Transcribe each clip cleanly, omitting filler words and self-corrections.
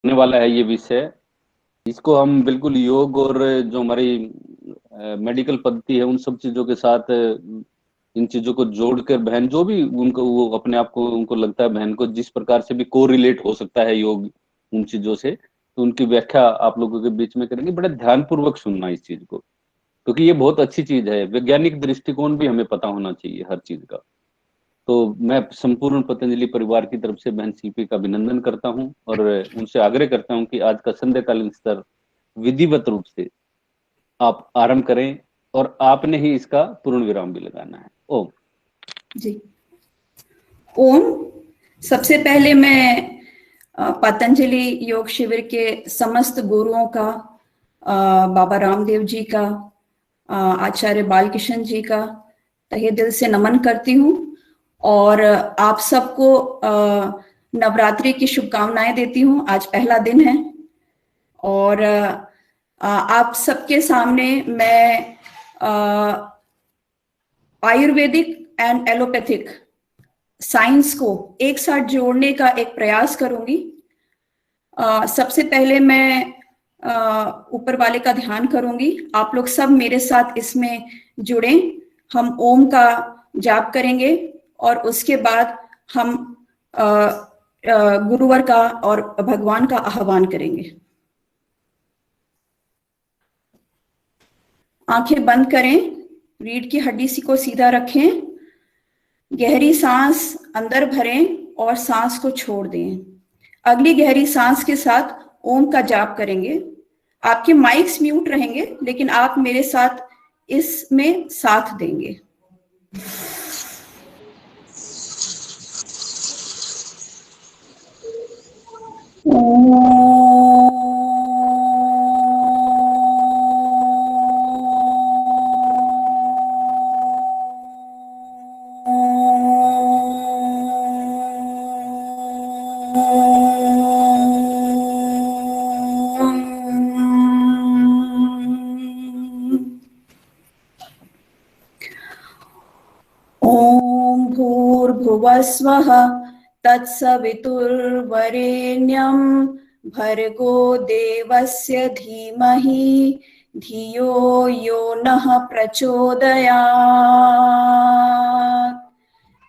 होने वाला है ये विषय। इसको हम बिल्कुल योग और जो हमारी मेडिकल पद्धति है उन सब चीजों के साथ इन चीजों को जोड़कर बहन जो भी उनको वो अपने आप को उनको लगता है बहन को जिस प्रकार से भी कोरिलेट हो सकता है योग उन चीजों से, तो उनकी व्याख्या आप लोगों के बीच में करेंगे। बड़े ध्यानपूर्वक सुनना इस चीज को, क्योंकि ये बहुत अच्छी चीज है। वैज्ञानिक दृष्टिकोण भी हमें पता होना चाहिए हर चीज का। तो मैं संपूर्ण पतंजलि परिवार की तरफ से बहन सीपी का अभिनंदन करता हूं और उनसे आग्रह करता हूं कि आज का संध्याकालीन स्तर विधिवत रूप से आप आरंभ करें और आपने ही इसका पूर्ण विराम भी लगाना है। ओम जी। ओम। सबसे पहले मैं पतंजलि योग शिविर के समस्त गुरुओं का, बाबा रामदेव जी का, आचार्य बालकिशन जी का तहे दिल से नमन करती हूँ और आप सबको नवरात्रि की शुभकामनाएं देती हूँ। आज पहला दिन है और आप सबके सामने मैं आयुर्वेदिक एंड एलोपैथिक साइंस को एक साथ जोड़ने का एक प्रयास करूंगी। सबसे पहले मैं ऊपर वाले का ध्यान करूंगी। आप लोग सब मेरे साथ इसमें जुड़े। हम ओम का जाप करेंगे और उसके बाद हम गुरुवर का और भगवान का आह्वान करेंगे। आंखें बंद करें, रीढ़ की हड्डी सी को सीधा रखें, गहरी सांस अंदर भरें और सांस को छोड़ दें। अगली गहरी सांस के साथ ओम का जाप करेंगे। आपके माइक्स म्यूट रहेंगे लेकिन आप मेरे साथ इसमें साथ देंगे। ओम भूर्भुवस्वः तत्सवितुर्वरेण्यं भर्गो देवस्य धीमहि धियो यो नः प्रचोदयात्।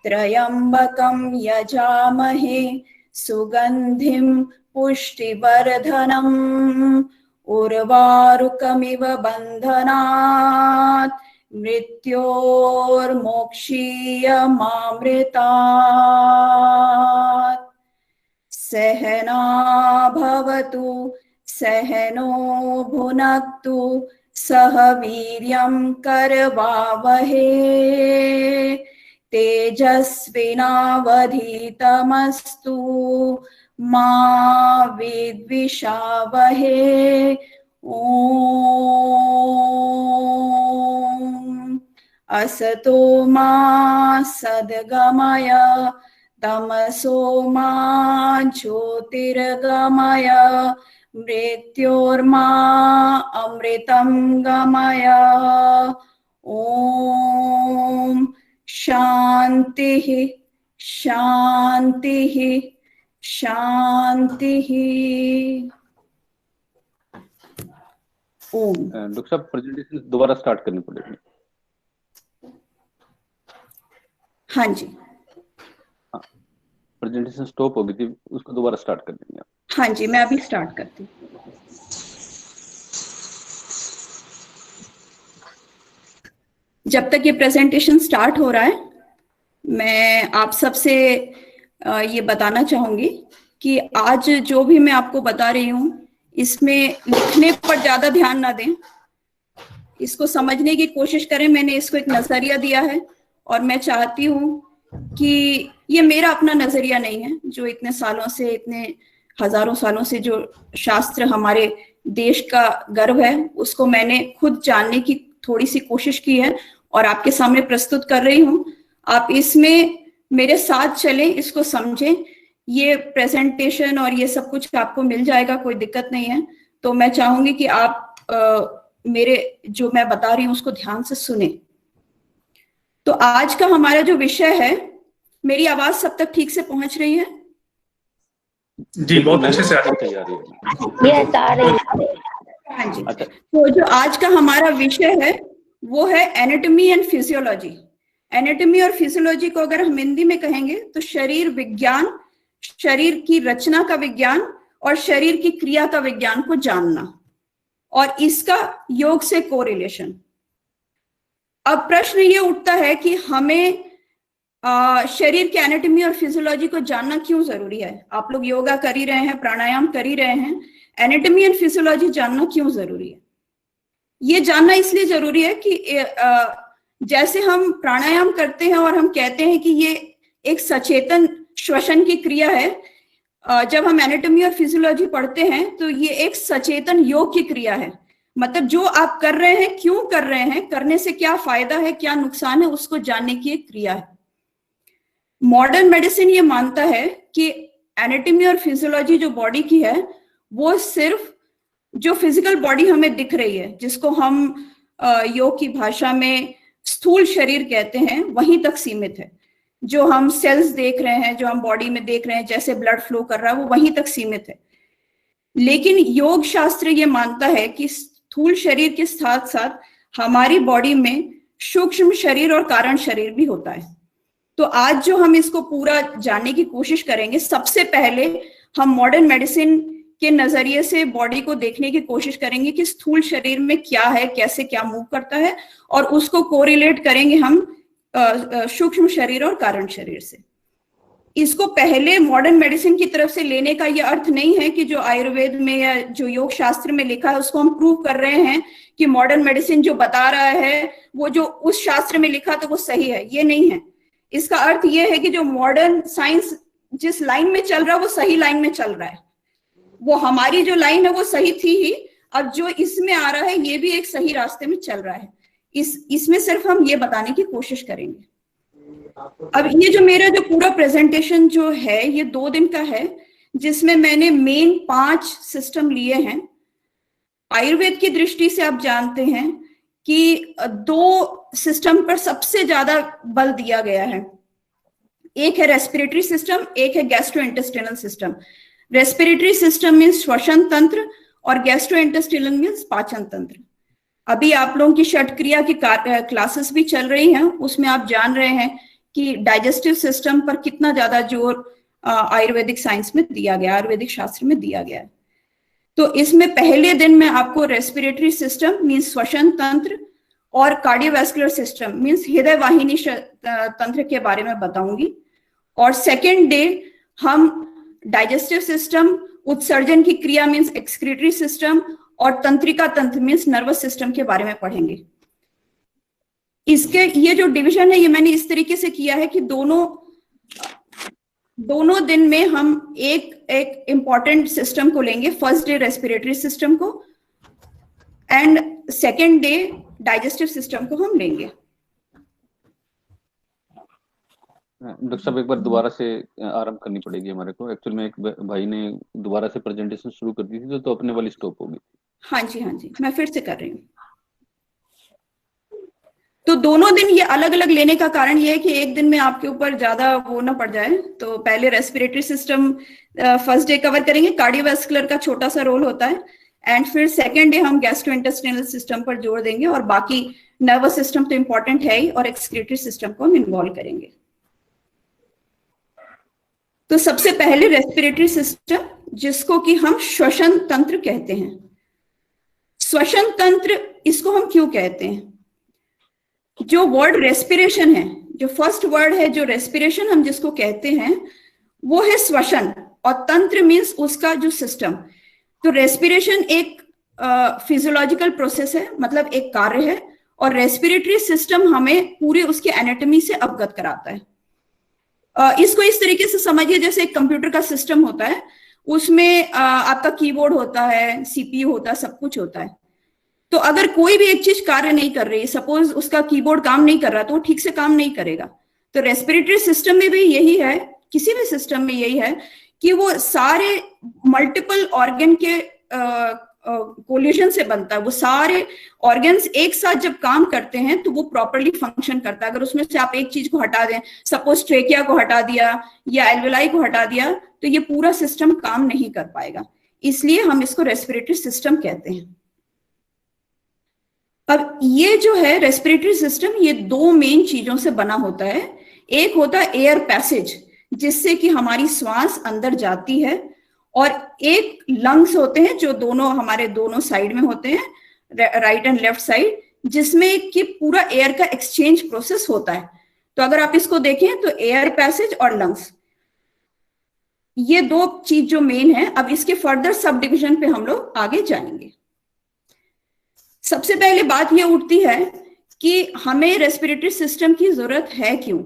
त्र्यंबकं यजामहे सुगंधिं पुष्टिवर्धनम् उर्वारुकमिव बन्धनात् मृत्योर्मोक्षीयमामृतात्। सहना भवतु सहनो भुनक्तु सह वीर्यं करवावहे तेजस्विनावधीतमस्तु मा विद्विषावहे। ओम असतो मा सद्गमय तमसो मा ज्योतिर्गमय मृत्योर्मा अमृतं गमय। ओम शांति शांति शांति। ओम। डॉक्टर साहब प्रेजेंटेशन दोबारा स्टार्ट करनी पड़ेगी। हाँ जी, प्रेजेंटेशन स्टॉप हो गई थी, उसको दोबारा स्टार्ट कर देंगे आप। हाँ जी, मैं अभी स्टार्ट करती हूँ। जब तक ये प्रेजेंटेशन स्टार्ट हो रहा है मैं आप सबसे ये बताना चाहूंगी कि आज जो भी मैं आपको बता रही हूँ इसमें लिखने पर ज्यादा ध्यान ना दें, इसको समझने की कोशिश करें। मैंने इसको एक नजरिया दिया है और मैं चाहती हूँ कि ये मेरा अपना नजरिया नहीं है, जो इतने सालों से, इतने हजारों सालों से जो शास्त्र हमारे देश का गर्व है उसको मैंने खुद जानने की थोड़ी सी कोशिश की है और आपके सामने प्रस्तुत कर रही हूँ। आप इसमें मेरे साथ चलें, इसको समझें। ये प्रेजेंटेशन और ये सब कुछ आपको मिल जाएगा, कोई दिक्कत नहीं है। तो मैं चाहूंगी कि आप मेरे जो मैं बता रही हूँ उसको ध्यान से सुने। तो आज का हमारा जो विषय है, मेरी आवाज सब तक ठीक से पहुंच रही है? जी बहुत अच्छे से आ रही है। हाँ जी। तो जो आज का हमारा विषय है वो है एनाटॉमी एंड फिजियोलॉजी। एनाटॉमी और फिजियोलॉजी को अगर हम हिंदी में कहेंगे तो शरीर विज्ञान, शरीर की रचना का विज्ञान और शरीर की क्रिया का विज्ञान को जानना और इसका योग से कोरिलेशन। अब प्रश्न ये उठता है कि हमें शरीर के एनाटॉमी और फिजियोलॉजी को जानना क्यों जरूरी है। आप लोग योगा कर ही रहे हैं, प्राणायाम कर ही रहे हैं, एनाटॉमी एंड फिजियोलॉजी जानना क्यों जरूरी है? ये जानना इसलिए जरूरी है कि जैसे हम प्राणायाम करते हैं और हम कहते हैं कि ये एक सचेतन श्वसन की क्रिया है, जब हम एनाटॉमी और फिजियोलॉजी पढ़ते हैं तो ये एक सचेतन योग की क्रिया है। मतलब जो आप कर रहे हैं, क्यों कर रहे हैं, करने से क्या फायदा है, क्या नुकसान है, उसको जानने की एक क्रिया है। मॉडर्न मेडिसिन ये मानता है कि एनाटॉमी और फिजियोलॉजी जो बॉडी की है वो सिर्फ जो फिजिकल बॉडी हमें दिख रही है, जिसको हम योग की भाषा में स्थूल शरीर कहते हैं, वहीं तक सीमित है। जो हम सेल्स देख रहे हैं, जो हम बॉडी में देख रहे हैं, जैसे ब्लड फ्लो कर रहा है, वो वहीं तक सीमित है। लेकिन योग शास्त्र ये मानता है कि स्थूल शरीर के साथ साथ हमारी बॉडी में सूक्ष्म शरीर और कारण शरीर भी होता है। तो आज जो हम इसको पूरा जानने की कोशिश करेंगे, सबसे पहले हम मॉडर्न मेडिसिन के नजरिए से बॉडी को देखने की कोशिश करेंगे कि स्थूल शरीर में क्या है, कैसे क्या मूव करता है, और उसको कोरिलेट करेंगे हम सूक्ष्म शरीर और कारण शरीर से। इसको पहले मॉडर्न मेडिसिन की तरफ से लेने का यह अर्थ नहीं है कि जो आयुर्वेद में या जो योग शास्त्र में लिखा है उसको हम प्रूव कर रहे हैं कि मॉडर्न मेडिसिन जो बता रहा है वो जो उस शास्त्र में लिखा तो वो सही है। ये नहीं है। इसका अर्थ ये है कि जो मॉडर्न साइंस जिस लाइन में चल रहा है वो सही लाइन में चल रहा है। वो हमारी जो लाइन है वो सही थी ही, अब जो इसमें आ रहा है ये भी एक सही रास्ते में चल रहा है। इसमें सिर्फ हम ये बताने की कोशिश करेंगे। अब ये जो मेरा जो पूरा प्रेजेंटेशन जो है ये 2 दिन का है, जिसमें मैंने मेन 5 सिस्टम लिए हैं। आयुर्वेद की दृष्टि से आप जानते हैं कि 2 सिस्टम पर सबसे ज्यादा बल दिया गया है। एक है रेस्पिरेटरी सिस्टम, एक है gastrointestinal system. Respiratory system means श्वसन तंत्र और गैस्ट्रोइंटेस्टाइनल मीन्स पाचन तंत्र। अभी आप लोगों की षटक्रिया की क्लासेस भी चल रही हैं, उसमें आप जान रहे हैं कि डाइजेस्टिव सिस्टम पर कितना ज्यादा जोर आयुर्वेदिक साइंस में दिया गया, आयुर्वेदिक शास्त्र में दिया गया है। तो इसमें पहले दिन मैं आपको रेस्पिरेटरी सिस्टम मीन्स श्वसन तंत्र और कार्डियोवैस्कुलर सिस्टम मीन्स हृदय वाहिनी तंत्र के बारे में बताऊंगी। और सेकेंड डे हम डाइजेस्टिव सिस्टम, उत्सर्जन की क्रिया मीन्स एक्सक्रीटरी सिस्टम और तंत्रिका तंत्र मीन्स नर्वस सिस्टम के बारे में पढ़ेंगे। इसके ये जो डिवीजन है ये मैंने इस तरीके से किया है कि दोनों दिन में हम एक इंपॉर्टेंट सिस्टम को लेंगे। फर्स्ट डे रेस्पिरेटरी सिस्टम को and second day digestive system को हम लेंगे। डॉक्टर साहब एक बार दोबारा से आरंभ करनी पड़ेगी हमारे को। एक्चुअली में एक भाई ने दोबारा से प्रेजेंटेशन शुरू कर दी थी तो अपने वाली स्टॉप होगी। हाँ जी मैं फिर से कर रही हूँ। तो दोनों दिन ये अलग अलग लेने का कारण ये है कि एक दिन में आपके ऊपर ज्यादा वो ना पड़ जाए। तो पहले respiratory system first day cover करेंगे, कार्डियोवैस्कुलर का छोटा सा रोल होता है, एंड फिर सेकेंड डे हम गैस्ट्रोइंटेस्टाइनल सिस्टम पर जोर देंगे और बाकी नर्वस सिस्टम तो इंपॉर्टेंट है ही और एक्सक्रीटरी सिस्टम को हम इन्वॉल्व करेंगे। तो सबसे पहले रेस्पिरेटरी सिस्टम, जिसको कि हम श्वसन तंत्र कहते हैं। श्वसन तंत्र इसको हम क्यों कहते हैं? जो वर्ड रेस्पिरेशन है, जो फर्स्ट वर्ड है जो रेस्पिरेशन हम जिसको कहते हैं वो है श्वसन, और तंत्र मीन्स उसका जो सिस्टम। तो रेस्पिरेशन एक फिजियोलॉजिकल प्रोसेस है, मतलब एक कार्य है, और रेस्पिरेटरी सिस्टम हमें पूरी उसकी एनाटॉमी से अवगत कराता है। इसको इस तरीके से समझिए जैसे एक कंप्यूटर का सिस्टम होता है, उसमें आपका कीबोर्ड होता है, सीपीयू होता है, सब कुछ होता है। तो अगर कोई भी एक चीज कार्य नहीं कर रही, सपोज उसका कीबोर्ड काम नहीं कर रहा, तो वो ठीक से काम नहीं करेगा। तो रेस्पिरेटरी सिस्टम में भी यही है, किसी भी सिस्टम में यही है कि वो सारे मल्टीपल ऑर्गन के कोलिजन से बनता है। वो सारे ऑर्गन्स एक साथ जब काम करते हैं तो वो प्रॉपरली फंक्शन करता है। अगर उसमें से आप एक चीज को हटा दें, सपोज ट्रेकिया को हटा दिया या एल्वेलाई को हटा दिया, तो ये पूरा सिस्टम काम नहीं कर पाएगा। इसलिए हम इसको रेस्पिरेटरी सिस्टम कहते हैं। अब ये जो है रेस्पिरेटरी सिस्टम, ये दो मेन चीजों से बना होता है। एक होता है एयर पैसेज, जिससे कि हमारी श्वास अंदर जाती है, और एक लंग्स होते हैं जो दोनों हमारे दोनों साइड में होते हैं, राइट एंड लेफ्ट साइड, जिसमें कि पूरा एयर का एक्सचेंज प्रोसेस होता है। तो अगर आप इसको देखें तो एयर पैसेज और लंग्स, ये दो चीज जो मेन है। अब इसके फर्दर सब डिविजन पे हम लोग आगे जाएंगे। सबसे पहले बात ये उठती है कि हमें रेस्पिरेटरी सिस्टम की जरूरत है क्यों।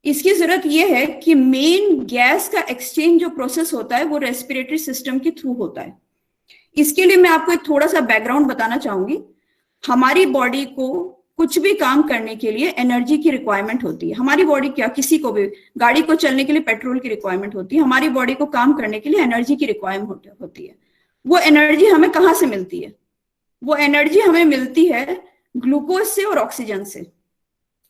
इसकी जरूरत यह है कि मेन गैस का एक्सचेंज जो प्रोसेस होता है वो रेस्पिरेटरी सिस्टम के थ्रू होता है। इसके लिए मैं आपको एक थोड़ा सा बैकग्राउंड बताना चाहूंगी। हमारी बॉडी को कुछ भी काम करने के लिए एनर्जी की रिक्वायरमेंट होती है। हमारी बॉडी क्या, किसी को भी गाड़ी को चलने के लिए पेट्रोल की रिक्वायरमेंट होती है, हमारी बॉडी को काम करने के लिए एनर्जी की रिक्वायरमेंट होती है। वो एनर्जी हमें कहाँ से मिलती है? वो एनर्जी हमें मिलती है ग्लूकोज से और ऑक्सीजन से।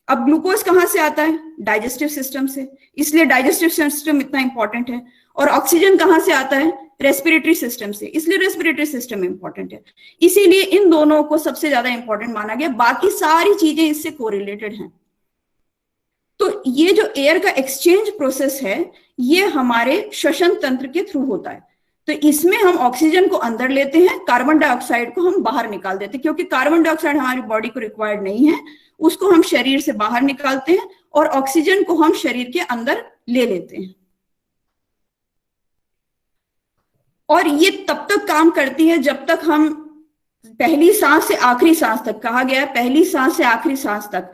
अब ग्लूकोज कहाँ से आता है? डाइजेस्टिव सिस्टम से, इसलिए डाइजेस्टिव सिस्टम इतना इंपॉर्टेंट है। और ऑक्सीजन कहाँ से आता है? रेस्पिरेटरी सिस्टम से, इसलिए रेस्पिरेटरी सिस्टम इंपॉर्टेंट है। इसीलिए इन दोनों को सबसे ज्यादा इंपॉर्टेंट माना गया, बाकी सारी चीजें इससे कोरिलेटेड हैं। तो ये जो एयर का एक्सचेंज प्रोसेस है, ये हमारे श्वसन तंत्र के थ्रू होता है। तो इसमें हम ऑक्सीजन को अंदर लेते हैं, कार्बन डाइऑक्साइड को हम बाहर निकाल देते हैं, क्योंकि कार्बन डाइऑक्साइड हमारी बॉडी को रिक्वायर्ड नहीं है, उसको हम शरीर से बाहर निकालते हैं, और ऑक्सीजन को हम शरीर के अंदर ले लेते हैं। और ये तब तक काम करती है जब तक हम पहली सांस से आखिरी सांस तक, कहा गया है पहली सांस से आखिरी सांस तक।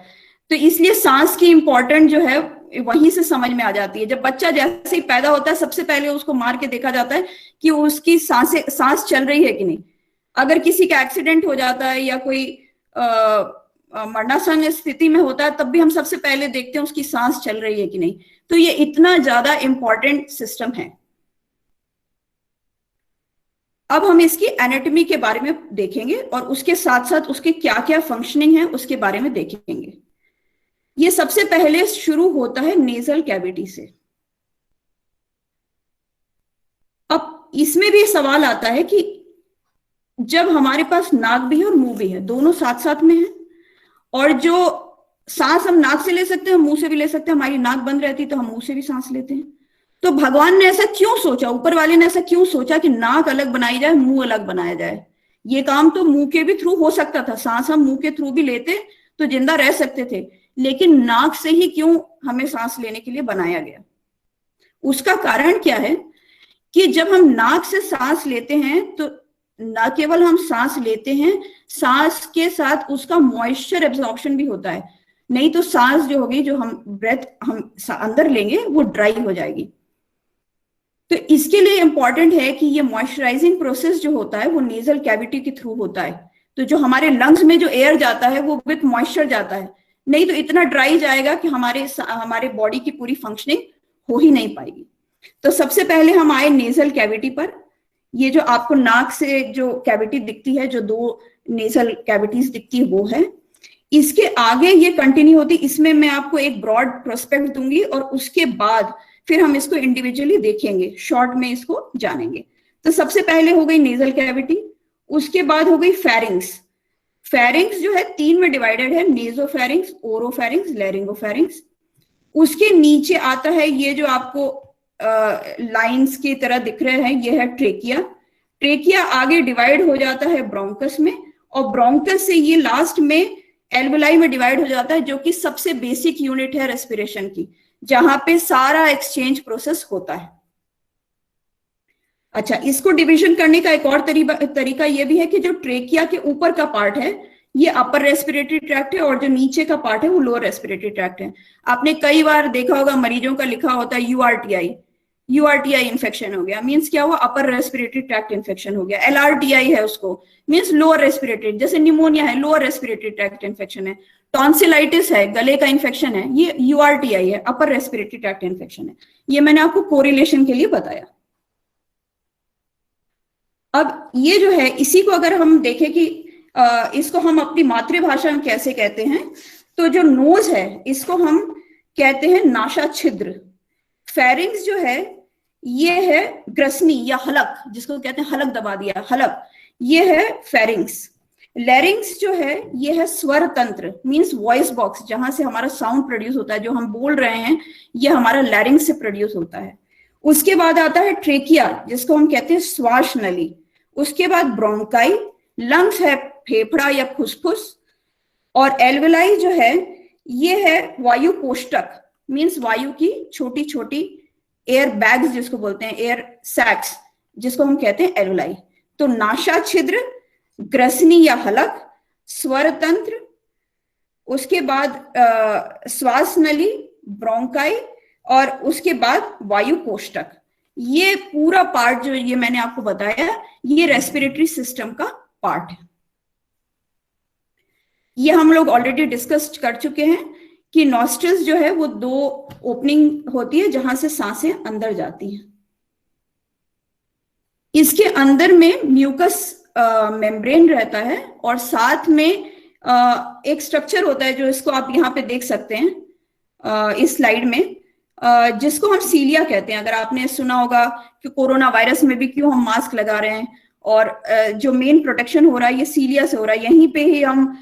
तो इसलिए सांस की इंपॉर्टेंट जो है वहीं से समझ में आ जाती है। जब बच्चा जैसे ही पैदा होता है, सबसे पहले उसको मार के देखा जाता है कि उसकी सांस चल रही है कि नहीं। अगर किसी का एक्सीडेंट हो जाता है या कोई मरणासन स्थिति में होता है, तब भी हम सबसे पहले देखते हैं उसकी सांस चल रही है कि नहीं। तो ये इतना ज्यादा इंपॉर्टेंट सिस्टम है। अब हम इसकी एनाटॉमी के बारे में देखेंगे, और उसके साथ साथ उसके क्या क्या फंक्शनिंग है उसके बारे में देखेंगे। ये सबसे पहले शुरू होता है नेजल कैविटी से। अब इसमें भी सवाल आता है कि जब हमारे पास नाक भी है और मुंह भी है, दोनों साथ साथ में है, और जो सांस हम नाक से ले सकते हैं, मुंह से भी ले सकते हैं। हमारी नाक बंद रहती है तो हम मुंह से भी सांस लेते हैं। तो भगवान ने ऐसा क्यों सोचा, ऊपर वाले ने ऐसा क्यों सोचा कि नाक अलग बनाई जाए, मुंह अलग बनाया जाए? ये काम तो मुंह के भी थ्रू हो सकता था, सांस हम मुंह के थ्रू भी लेते तो जिंदा रह सकते थे, लेकिन नाक से ही क्यों हमें सांस लेने के लिए बनाया गया? उसका कारण क्या है कि जब हम नाक से सांस लेते हैं तो न केवल हम सांस लेते हैं, सांस के साथ उसका मॉइस्चर एब्जॉर्प्शन भी होता है। नहीं तो सांस जो होगी, जो हम ब्रेथ हम अंदर लेंगे, वो ड्राई हो जाएगी। तो इसके लिए इंपॉर्टेंट है कि ये मॉइस्चराइजिंग प्रोसेस जो होता है वो नेजल कैविटी के थ्रू होता है। तो जो हमारे लंग्स में जो एयर जाता है वो विथ मॉइस्चर जाता है, नहीं तो इतना ड्राई जाएगा कि हमारे बॉडी की पूरी फंक्शनिंग हो ही नहीं पाएगी। तो सबसे पहले हम आए नेजल कैविटी पर। ये जो आपको नाक से जो कैविटी दिखती है, जो दो नेजल कैविटीज दिखती है, वो है। इसके आगे ये कंटिन्यू होती, इसमें मैं आपको एक ब्रॉड प्रोस्पेक्ट दूंगी और उसके बाद फिर हम इसको इंडिविजुअली देखेंगे, शॉर्ट में इसको जानेंगे। तो सबसे पहले हो गई नेजल कैविटी, उसके बाद हो गई फेरिंग्स। फेरिंग्स जो है 3 में डिवाइडेड है, नेजोफेरिंग्स, ओरोफेरिंग्स, लैरिंगोफेरिंग्स। उसके नीचे आता है ये जो आपको लाइंस की तरह दिख रहे हैं, ये है ट्रेकिया। ट्रेकिया आगे डिवाइड हो जाता है ब्रोंकस में, और ब्रोंकस से ये लास्ट में एल्वेलाई में डिवाइड हो जाता है, जो कि सबसे बेसिक यूनिट है रेस्पिरेशन की, जहां पे सारा एक्सचेंज प्रोसेस होता है। अच्छा, इसको डिवीजन करने का एक और तरीका ये भी है कि जो ट्रेकिया के ऊपर का पार्ट है ये अपर रेस्पिरेटरी ट्रैक्ट है, और जो नीचे का पार्ट है वो लोअर रेस्पिरेटरी ट्रैक्ट है। आपने कई बार देखा होगा मरीजों का लिखा होता है यूआरटीआई इन्फेक्शन हो गया, मींस क्या हुआ? अपर रेस्पिरेटरी ट्रैक्ट इन्फेक्शन हो गया। एलआरटीआई है उसको, मींस लोअर रेस्पिरेटरी, जैसे निमोनिया है, लोअर रेस्पिरेटरी ट्रैक्ट इन्फेक्शन है। टॉन्सिलाइटिस है, गले का इन्फेक्शन है, ये यूआरटीआई है, अपर रेस्पिरेटरी ट्रैक्ट इन्फेक्शन है। ये मैंने आपको कोरिलेशन के लिए बताया। अब ये जो है, इसी को अगर हम देखें कि इसको हम अपनी मातृभाषा में कैसे कहते हैं, तो जो नोज है इसको हम कहते हैं नासा छिद्र। फेरिंग्स जो है ये है ग्रसनी या हलक, जिसको कहते हैं हलक दबा दिया, हलक, ये है फेरिंग्स। लैरिंग्स जो है ये है स्वर तंत्र, मींस वॉइस बॉक्स, जहां से हमारा साउंड प्रोड्यूस होता है, जो हम बोल रहे हैं ये हमारा लैरिंग्स से प्रोड्यूस होता है। उसके बाद आता है ट्रेकिया, जिसको हम कहते हैं श्वास नली। उसके बाद ब्रोंकाई, लंग्स है फेफड़ा या फुसफुस। और एल्वेलाई जो है ये है वायु कोष्टक, मींस वायु की छोटी छोटी एयर बैग्स, जिसको बोलते हैं एयर सैक्स, जिसको हम कहते हैं एल्वेलाई। तो नासा छिद्र, ग्रसनी या हलक, स्वर तंत्र, उसके बाद श्वास नली, ब्रोंकाई, और उसके बाद वायु कोष्टक। ये पूरा पार्ट जो ये मैंने आपको बताया, ये रेस्पिरेटरी सिस्टम का पार्ट है। ये हम लोग ऑलरेडी डिस्कस कर चुके हैं कि नॉस्ट्रिल्स जो है वो 2 ओपनिंग होती है जहां से सांसें अंदर जाती हैं। इसके अंदर में म्यूकस मेम्ब्रेन रहता है, और साथ में एक स्ट्रक्चर होता है जो इसको आप यहाँ पे देख सकते हैं इस स्लाइड में, जिसको हम सीलिया कहते हैं। अगर आपने सुना होगा कि कोरोना वायरस में भी क्यों हम मास्क लगा रहे हैं, और जो मेन प्रोटेक्शन हो रहा है ये सीलिया से हो रहा है, यहीं पे ही हम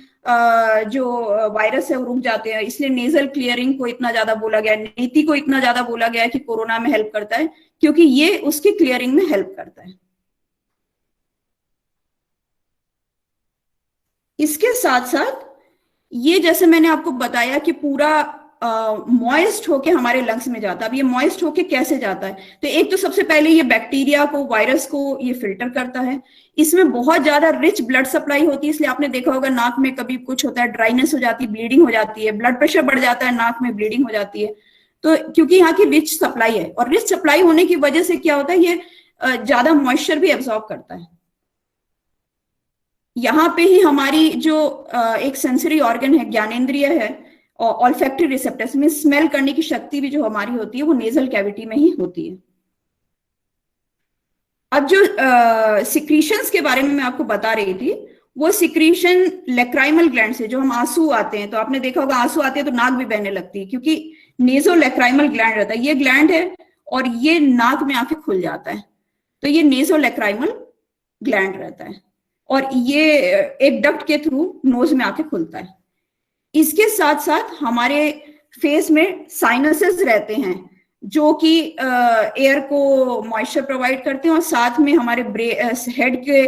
जो वायरस है वो रुक जाते हैं। इसलिए नेजल क्लियरिंग को इतना ज्यादा बोला गया है, नीति को इतना ज्यादा बोला गया है कि कोरोना में हेल्प करता है, क्योंकि ये उसकी क्लियरिंग में हेल्प करता है। इसके साथ साथ ये, जैसे मैंने आपको बताया कि पूरा मॉइस्ट होके हमारे लंग्स में जाता है। अब ये मॉइस्ट होके कैसे जाता है, तो एक तो सबसे पहले ये बैक्टीरिया को, वायरस को ये फिल्टर करता है। इसमें बहुत ज्यादा रिच ब्लड सप्लाई होती है, इसलिए आपने देखा होगा नाक में कभी कुछ होता है, ड्राइनेस हो जाती है, ब्लीडिंग हो जाती है, ब्लड प्रेशर बढ़ जाता है, नाक में ब्लीडिंग हो जाती है। तो क्योंकि यहाँ की रिच सप्लाई है, और रिच सप्लाई होने की वजह से क्या होता है, ये ज्यादा मॉइस्चर भी एब्जॉर्ब करता है। यहाँ पे ही हमारी जो एक सेंसरी ऑर्गन है, ज्ञानेंद्रिय है, ऑल्फैक्टरी रिसेप्टर्स में स्मेल करने की शक्ति भी जो हमारी होती है वो नेजल कैविटी में ही होती है। अब जो सिक्रीशंस के बारे में मैं आपको बता रही थी, वो सिक्रीशन लेक्राइमल ग्लैंड से, जो हम आंसू आते हैं, तो आपने देखा होगा आंसू आते हैं तो नाक भी बहने लगती है, क्योंकि नेजो लेक्राइमल ग्लैंड रहता है। ये ग्लैंड है और ये नाक में आके खुल जाता है, तो ये नेजो लेक्राइमल ग्लैंड रहता है, और ये एक डक्ट के थ्रू नोज में आके खुलता है। इसके साथ साथ हमारे फेस में साइनसेस रहते हैं, जो कि एयर को मॉइस्चर प्रोवाइड करते हैं, और साथ में हमारे हेड के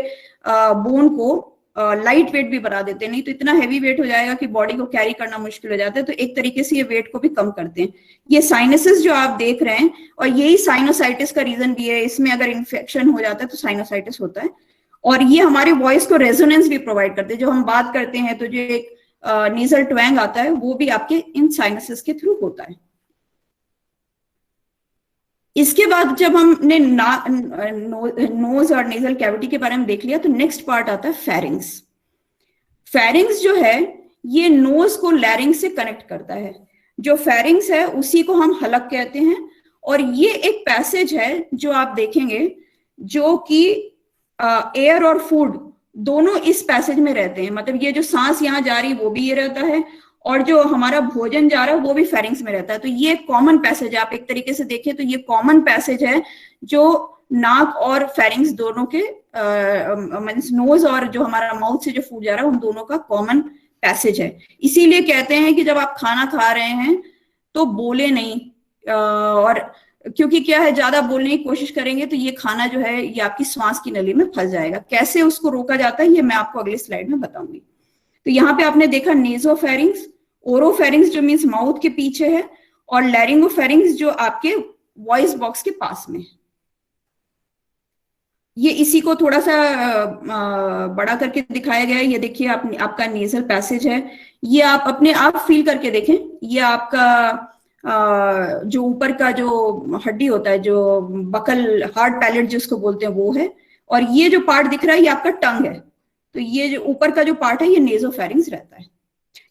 बोन को लाइट वेट भी बना देते हैं। नहीं तो इतना हैवी वेट हो जाएगा कि बॉडी को कैरी करना मुश्किल हो जाता है, तो एक तरीके से ये वेट को भी कम करते हैं। ये साइनसेस जो आप देख रहे हैं, और यही साइनोसाइटिस का रीजन भी है। इसमें अगर इन्फेक्शन हो जाता है तो साइनोसाइटिस होता है, और ये हमारे वॉइस को रेजोनेंस भी प्रोवाइड करते हैं। जो हम बात करते हैं तो जो एक नेजल ट्वैंग आता है, वो भी आपके इन साइनसेस के थ्रू होता है। इसके बाद जब हमने नोज और नेजल कैविटी के बारे में देख लिया, तो नेक्स्ट पार्ट आता है फेरिंग्स। फेरिंग्स जो है ये नोज को लैरिंग्स से कनेक्ट करता है। जो फेरिंग्स है उसी को हम हलक कहते हैं, और ये एक पैसेज है जो आप देखेंगे, जो कि एयर और फूड दोनों इस पैसेज में रहते हैं। मतलब ये जो सांस यहाँ जा रही वो भी ये रहता है, और जो हमारा भोजन जा रहा है वो भी फेरिंग्स में रहता है। तो ये कॉमन पैसेज है, आप एक तरीके से देखें तो ये कॉमन पैसेज है जो नाक और फेरिंग्स दोनों के नोज और जो हमारा माउथ से जो फूड जा रहा है उन दोनों का कॉमन पैसेज है। इसीलिए कहते हैं कि जब आप खाना खा रहे हैं तो बोले नहीं, और क्योंकि क्या है, ज्यादा बोलने की कोशिश करेंगे तो ये खाना जो है ये आपकी श्वास की नली में फंस जाएगा। कैसे उसको रोका जाता है ये मैं आपको अगली स्लाइड में बताऊंगी। तो यहाँ पे आपने देखा नेजोफेरिंग्स, ओरोफेरिंग्स जो मीन्स माउथ के पीछे है, और लैरिंगोफेरिंग्स जो आपके वॉइस बॉक्स के पास में है। ये इसी को थोड़ा सा बड़ा करके दिखाया गया है। ये देखिए आपका नेजल पैसेज है, ये आप अपने आप फील करके देखें। ये आपका जो ऊपर का जो हड्डी होता है, जो बकल हार्ड पैलेट जिसको बोलते हैं वो है, और ये जो पार्ट दिख रहा है ये आपका टंग है। तो ये जो ऊपर का जो पार्ट है ये नेजोफेरिंग्स रहता है।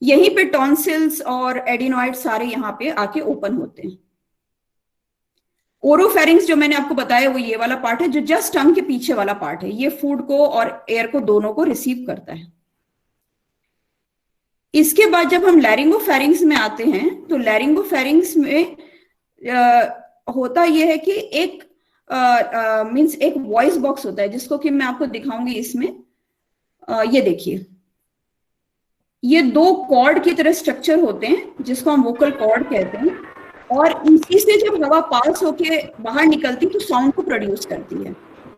यहीं पे टॉन्सिल्स और एडिनॉइड सारे यहाँ पे आके ओपन होते हैं। ओरोफेरिंक्स जो मैंने आपको बताया वो ये वाला पार्ट है जो जस्ट टंग के पीछे वाला पार्ट है, ये फूड को और एयर को दोनों को रिसीव करता है। इसके बाद जब हम लैरिंगोफेरिंक्स में आते हैं तो लैरिंगोफेरिंक्स में होता यह है कि एक मींस एक वॉइस बॉक्स होता है जिसको कि मैं आपको दिखाऊंगी इसमें। ये देखिए, ये दो कॉर्ड की तरह स्ट्रक्चर होते हैं जिसको हम वोकल कॉर्ड कहते हैं, और इसी से जब हवा पास होके बाहर निकलती तो साउंड को प्रोड्यूस करती है।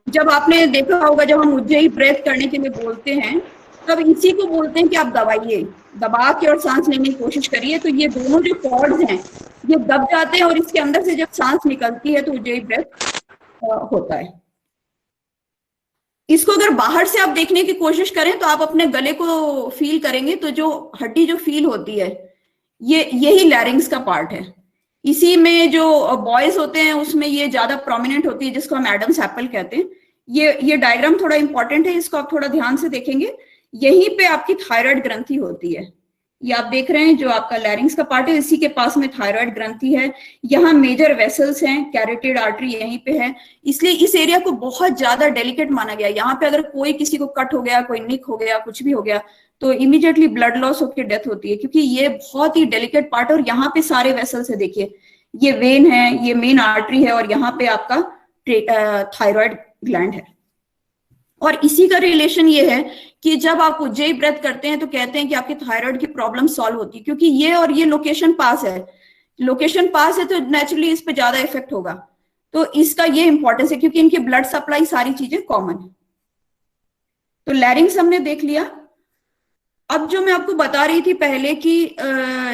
जब आपने देखा होगा जब हम उज्जयी ब्रेथ करने के लिए बोलते हैं तब इसी को बोलते हैं कि आप दबाइए, दबा के और सांस लेने की कोशिश करिए। तो ये दोनों जो कॉर्ड्स हैं ये दब जाते हैं और इसके अंदर से जब सांस निकलती है तो उज्जयी ब्रेथ होता है। इसको अगर बाहर से आप देखने की कोशिश करें तो आप अपने गले को फील करेंगे तो जो हड्डी जो फील होती है यही लैरिंग्स का पार्ट है। इसी में जो बॉयज होते हैं उसमें ये ज्यादा प्रोमिनेंट होती है जिसको हम एडम्स एप्पल कहते हैं। ये डायग्राम थोड़ा इंपॉर्टेंट है, इसको आप थोड़ा ध्यान से देखेंगे। यहीं पे आपकी थायराइड ग्रंथि होती है, ये आप देख रहे हैं जो आपका लैरिंग्स का पार्ट है, इसी के पास में थायराइड ग्रंथि है। यहाँ मेजर वेसल्स हैं, कैरोटिड आर्टरी यहीं पे है, इसलिए इस एरिया को बहुत ज्यादा डेलिकेट माना गया। यहाँ पे अगर कोई किसी को कट हो गया, कोई निक हो गया, कुछ भी हो गया तो इमीडिएटली ब्लड लॉस होकर डेथ होती है, क्योंकि ये बहुत ही डेलिकेट पार्ट है। और यहाँ पे सारे वेसल्स है, देखिए ये वेन है, ये मेन आर्टरी है और यहाँ पे आपका थायराइड ग्लैंड है। और इसी का रिलेशन ये है कि जब आप उज्जयी ब्रेथ करते हैं तो कहते हैं कि आपकी थायराइड की प्रॉब्लम सॉल्व होती है, क्योंकि ये और ये लोकेशन पास है, लोकेशन पास है तो नेचुरली इस पे ज्यादा इफेक्ट होगा। तो इसका ये इंपॉर्टेंस है क्योंकि इनकी ब्लड सप्लाई सारी चीजें कॉमन है। तो लैरिंग्स हमने देख लिया। अब जो मैं आपको बता रही थी पहले कि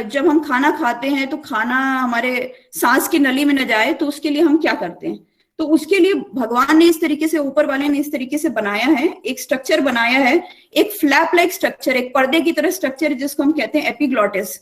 जब हम खाना खाते हैं तो खाना हमारे सांस की नली में न जाए तो उसके लिए हम क्या करते हैं, तो उसके लिए भगवान ने इस तरीके से, ऊपर वाले ने इस तरीके से बनाया है, एक स्ट्रक्चर बनाया है, एक फ्लैप लाइक स्ट्रक्चर, एक पर्दे की तरह स्ट्रक्चर जिसको हम कहते हैं एपिग्लॉटिस।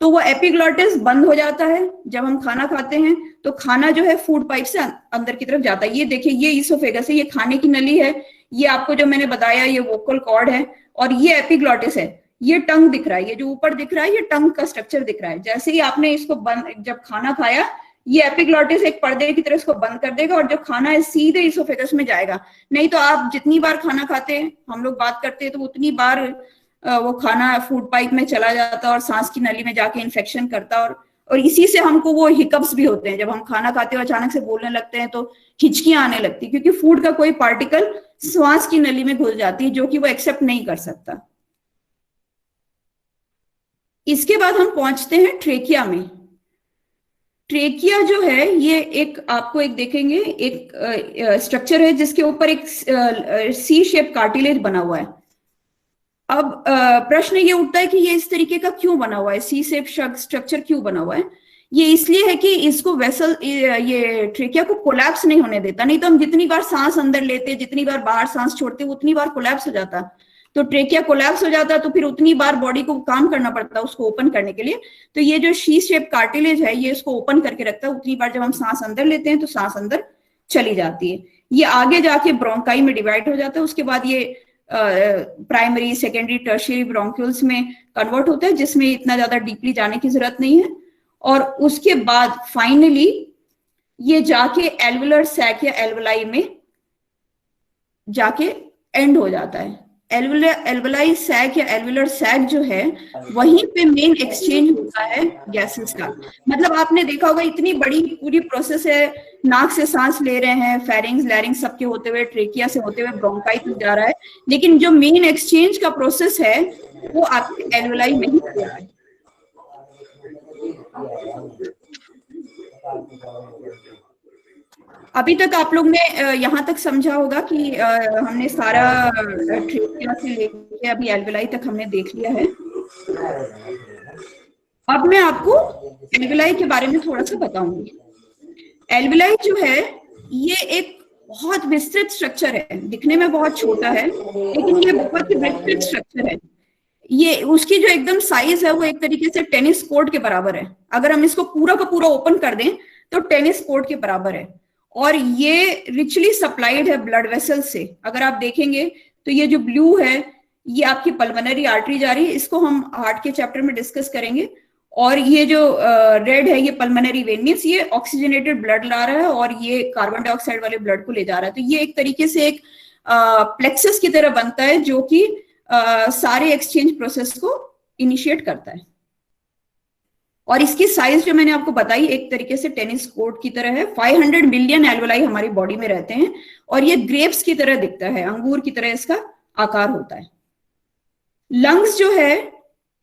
तो वो एपिग्लॉटिस बंद हो जाता है जब हम खाना खाते हैं, तो खाना जो है फूड पाइप से अंदर की तरफ जाता है। ये देखिए, ये इसोफेगस है, ये खाने की नली है, ये आपको जो मैंने बताया ये वोकल कॉर्ड है, और ये एपिग्लॉटिस है, ये टंग दिख रहा है, ये जो ऊपर दिख रहा है ये टंग का स्ट्रक्चर दिख रहा है। जैसे ही आपने इसको बंद, जब खाना खाया, ये एपिग्लॉटिस एक पर्दे की तरह इसको बंद कर देगा और जो खाना है सीधे इसोफेगस में जाएगा। नहीं तो आप जितनी बार खाना खाते हैं, हम लोग बात करते हैं, तो उतनी बार वो खाना फूड पाइप में चला जाता और सांस की नली में जाके इन्फेक्शन करता, और इसी से हमको वो हिकअप्स भी होते हैं। जब हम खाना खाते हैं अचानक से बोलने लगते हैं तो हिचकियां आने लगती, क्योंकि फूड का कोई पार्टिकल श्वास की नली में घुस जाती है जो कि वो एक्सेप्ट नहीं कर सकता। इसके बाद हम पहुंचते हैं ट्रेकिया में। ट्रेकिया जो है ये एक, आपको एक देखेंगे, एक स्ट्रक्चर है जिसके ऊपर एक सी शेप कार्टिलेज बना हुआ है। अब प्रश्न ये उठता है कि ये इस तरीके का क्यों बना हुआ है, सी शेप स्ट्रक्चर क्यों बना हुआ है? ये इसलिए है कि इसको वेसल, ये ट्रेकिया को कोलैप्स नहीं होने देता। नहीं तो हम जितनी बार सांस अंदर लेते, जितनी बार बाहर सांस छोड़ते, उतनी बार कोलैप्स हो जाता। तो ट्रेकिया कोलैप्स हो जाता तो फिर उतनी बार बॉडी को काम करना पड़ता उसको ओपन करने के लिए। तो ये जो शी शेप कार्टिलेज है ये इसको ओपन करके रखता है। उतनी बार जब हम सांस अंदर लेते हैं तो सांस अंदर चली जाती है। ये आगे जाके ब्रोंकाई में डिवाइड हो जाता है। उसके बाद ये प्राइमरी, सेकेंडरी, टर्शियरी ब्रोंक्यूल्स में कन्वर्ट होता है, जिसमें इतना ज्यादा डीपली जाने की जरूरत नहीं है। और उसके बाद फाइनली ये जाके एल्वुलर सैक या एल्वुलाई में जाके एंड हो जाता है। एल्वुलाई सैक या एल्वुलर सैक जो है वहीं पे मेन एक्सचेंज होता है गैसेस का। मतलब आपने देखा होगा इतनी बड़ी पूरी प्रोसेस है, नाक से सांस ले रहे हैं, फेरिंग्स, लैरिंग्स सबके होते हुए, ट्रेकिया से होते हुए ब्रोंकाई तक जा रहा है, लेकिन जो मेन एक्सचेंज का प्रोसेस है वो आपके एल्वुलाई में ही हो रहा है। अभी तक आप लोग ने यहाँ तक समझा होगा कि हमने सारा ट्रेकिया से लेके अभी एल्वुलाई तक हमने देख लिया है। अब मैं आपको एल्वुलाई के बारे में थोड़ा सा बताऊंगी। एल्वुलाई जो है ये एक बहुत विस्तृत स्ट्रक्चर है, दिखने में बहुत छोटा है लेकिन ये बहुत ही विस्तृत स्ट्रक्चर है। ये उसकी जो एकदम साइज है वो एक तरीके से टेनिस कोर्ट के बराबर है। अगर हम इसको पूरा का पूरा ओपन कर दें तो टेनिस कोर्ट के बराबर है, और ये रिचली सप्लाइड है ब्लड वेसल से। अगर आप देखेंगे तो ये जो ब्लू है ये आपकी पल्मोनरी आर्टरी जा रही है, इसको हम हार्ट के चैप्टर में डिस्कस करेंगे। और ये जो रेड है ये पल्मोनरी वेन मींस ये ऑक्सीजनेटेड ब्लड ला रहा है और ये कार्बन डाइऑक्साइड वाले ब्लड को ले जा रहा है। तो ये एक तरीके से एक प्लेक्सस की तरह बनता है जो कि सारे एक्सचेंज प्रोसेस को इनिशिएट करता है। और इसकी साइज जो मैंने आपको बताई एक तरीके से टेनिस कोर्ट की तरह है। 500 मिलियन एल्वेलाई हमारी बॉडी में रहते हैं और ये ग्रेप्स की तरह दिखता है, अंगूर की तरह इसका आकार होता है। लंग्स जो है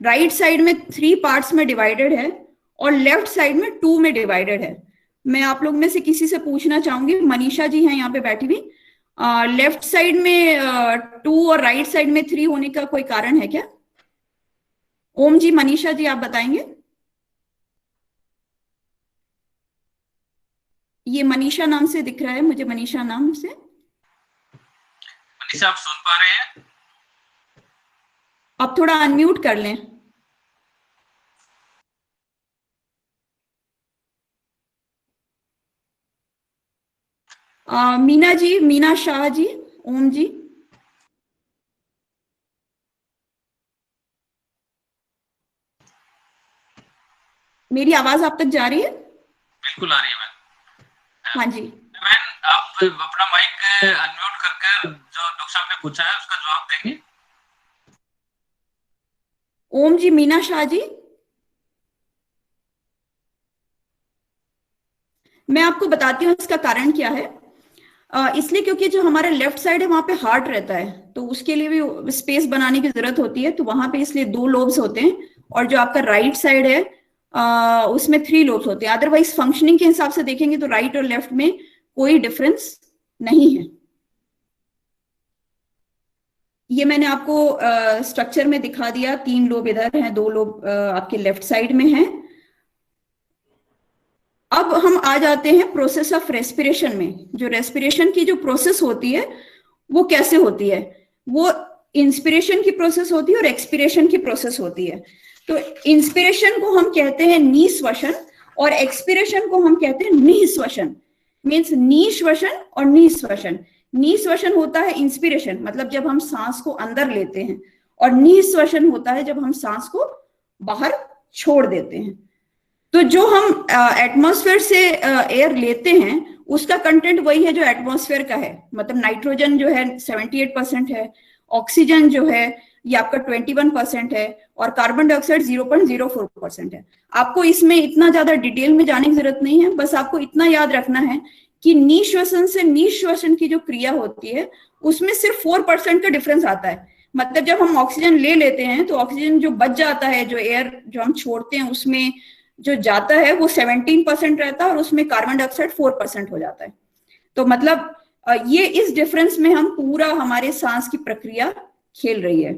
राइट साइड में 3 पार्ट्स में डिवाइडेड है और लेफ्ट साइड में 2 में डिवाइडेड है। मैं आप लोग में से किसी से पूछना चाहूंगी, मनीषा जी हैं यहाँ पे बैठी हुई, लेफ्ट साइड में 2 और राइट साइड में 3 होने का कोई कारण है क्या? ओम जी, मनीषा जी आप बताएंगे। ये मनीषा नाम से दिख रहा है मुझे, मनीषा नाम से। मनीषा आप सुन पा रहे हैं? आप थोड़ा अनम्यूट कर लें। मीना जी, मीना शाह जी, ओम जी। मेरी आवाज आप तक जा रही है? बिल्कुल आ रही है मैम। हाँ जी मैम, आप अपना माइक अनम्यूट करके जो डॉक्टर साहब ने पूछा है उसका जवाब देंगे। ओम जी, मीना शाह जी। मैं आपको बताती हूँ इसका कारण क्या है। इसलिए क्योंकि जो हमारा लेफ्ट साइड है वहां पे हार्ट रहता है, तो उसके लिए भी स्पेस बनाने की जरूरत होती है, तो वहां पे इसलिए 2 लोब्स होते हैं। और जो आपका राइट साइड है उसमें 3 लोब्स होते हैं। अदरवाइज फंक्शनिंग के हिसाब से देखेंगे तो राइट और लेफ्ट में कोई डिफरेंस नहीं है। ये मैंने आपको स्ट्रक्चर में दिखा दिया। 3 लोब इधर हैं, 2 लोब आपके लेफ्ट साइड में हैं। अब हम आ जाते हैं प्रोसेस ऑफ रेस्पिरेशन में। जो रेस्पिरेशन की जो प्रोसेस होती है वो कैसे होती है? वो इंस्पिरेशन की प्रोसेस होती है और एक्सपिरेशन की प्रोसेस होती है। तो इंस्पिरेशन को हम कहते हैं निःश्वसन और एक्सपिरेशन को हम कहते हैं निःश्वसन। मीन्स निःश्वसन और निःश्वसन। निःश्वसन होता है इंस्पिरेशन, मतलब जब हम सांस को अंदर लेते हैं, और निःश्वसन होता है जब हम सांस को बाहर छोड़ देते हैं। तो जो हम एटमॉस्फेयर से एयर लेते हैं उसका कंटेंट वही है जो एटमॉस्फेयर का है। मतलब नाइट्रोजन जो है 78% है, ऑक्सीजन जो है ये आपका 21% है और कार्बन डाइऑक्साइड 0.04% है। आपको इसमें इतना ज्यादा डिटेल में जाने की जरूरत नहीं है, बस आपको इतना याद रखना है कि निःश्वसन से निःश्वसन की जो क्रिया होती है उसमें सिर्फ 4% का डिफरेंस आता है। मतलब जब हम ऑक्सीजन ले लेते हैं तो ऑक्सीजन जो बच जाता है, जो एयर जो हम छोड़ते हैं उसमें जो जाता है वो 17% रहता है और उसमें कार्बन डाइऑक्साइड 4% हो जाता है। तो मतलब ये इस डिफरेंस में हम पूरा हमारे सांस की प्रक्रिया खेल रही है।